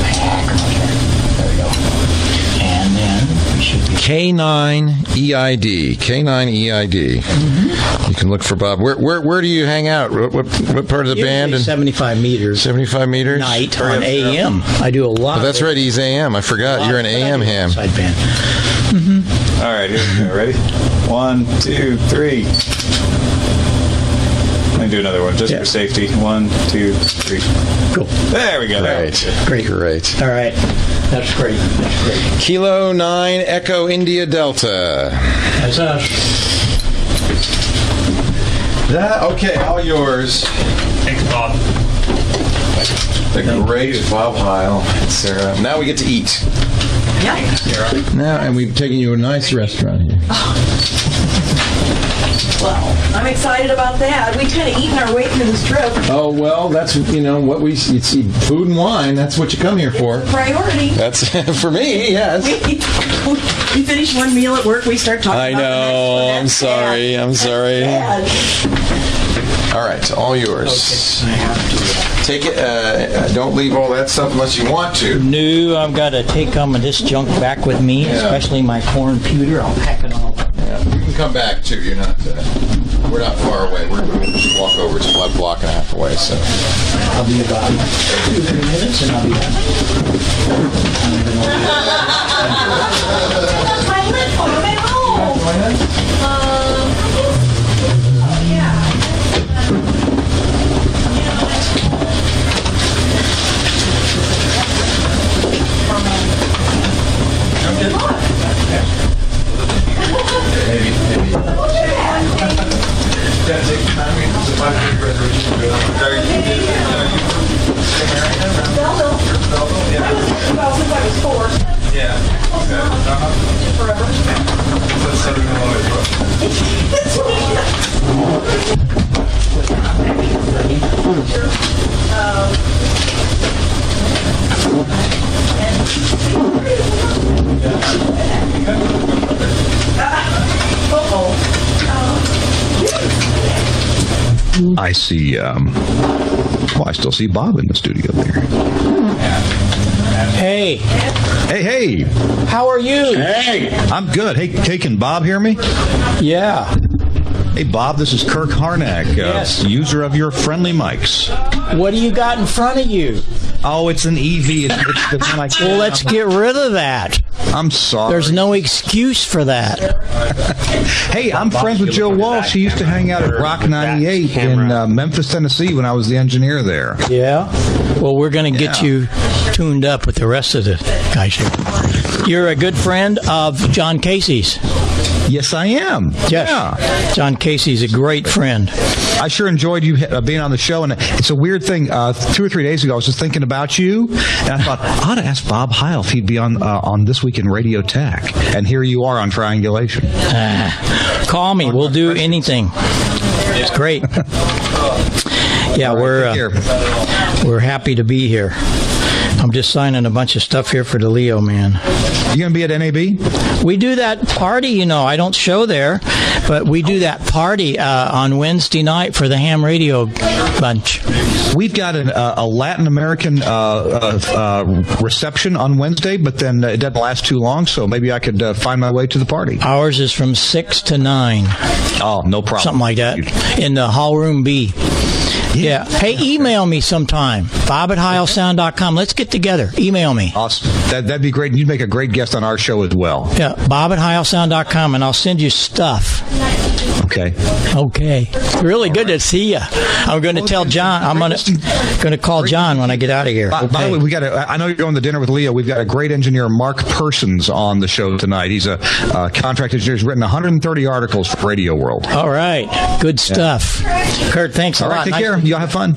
There we go. And then we should be... K9EID. K9EID. Mm-hmm. You can look for Bob. Where do you hang out? What part of the band? 75 meters. 75 meters? Night on AM. I do a lot. Oh, that's right. He's AM. I forgot. You're an AM ham. Side band. Mm-hmm. All right. Here we go. Ready? 1, 2, 3. Let me do another one just for safety. 1, 2, 3. Cool. There we go. Great. All right. That's great. Kilo 9 Echo India Delta. That's us. Okay, all yours. Thanks, Bob. The great Bob Heil and Sarah. Now we get to eat. Yeah. Now, and we've taken you to a nice restaurant here. Well, I'm excited about that. We kind of eaten our way through this trip. Oh, well, that's, what we see. Food and wine, that's what you come here for. Priority. That's, for me, yes. We finish one meal at work, we start talking about the next one. I'm sorry. Bad. All right, all yours. Okay. I have to. Take it. Don't leave all that stuff unless you want to. No, I've got to take some of this junk back with me, especially my corn pewter. I'll pack it all up. Yeah, you can come back too. You're not. We're not far away. We're just walk over. It's about a block and a half away. So I'll be about 2 or 3 minutes, and I'll be done. My lid phone, I'm at home. I see, I still see Bob in the studio there. Hey. Hey. How are you? Hey. I'm good. Hey, can Bob hear me? Yeah. Hey, Bob, this is Kirk Harnack, Yes. user of your friendly mics. What do you got in front of you? Oh, it's an EV. It's the one I Well, let's get rid of that. I'm sorry. There's no excuse for that. Hey, I'm friends with Joe Walsh. He used to hang out at Rock 98 in Memphis, Tennessee when I was the engineer there. Yeah? Well, we're going to get you tuned up with the rest of the guys here. You're a good friend of John Casey's. Yes, I am. Yes. Yeah. John Casey's a great friend. I sure enjoyed you being on the show, and it's a weird thing. 2 or 3 days ago, I was just thinking about you, and I thought, I ought to ask Bob Heil if he'd be on This Week in Radio Tech, and here you are on Triangulation. Call me. We'll do anything. It's great. Yeah, we're happy to be here. I'm just signing a bunch of stuff here for the Leo man. You going to be at NAB? We do that party, I don't show there, but we do that party on Wednesday night for the ham radio bunch. We've got a Latin American reception on Wednesday, but then it doesn't last too long, so maybe I could find my way to the party. Ours is from 6 to 9. Oh, no problem. Something like that. In the hall room B. Yeah. Hey, email me sometime. Bob@HeilSound.com. Let's get together. Email me. Awesome. That'd be great. You'd make a great guest on our show as well. Yeah, Bob@HeilSound.com, and I'll send you stuff. Okay. Really good to see you. I'm going to tell John. I'm going to call John when I get out of here. By the way, I know you're going to dinner with Leo. We've got a great engineer, Mark Persons, on the show tonight. He's a contract engineer. He's written 130 articles for Radio World. All right. Good stuff. Kurt, thanks a lot. All right, take care. Y'all have fun.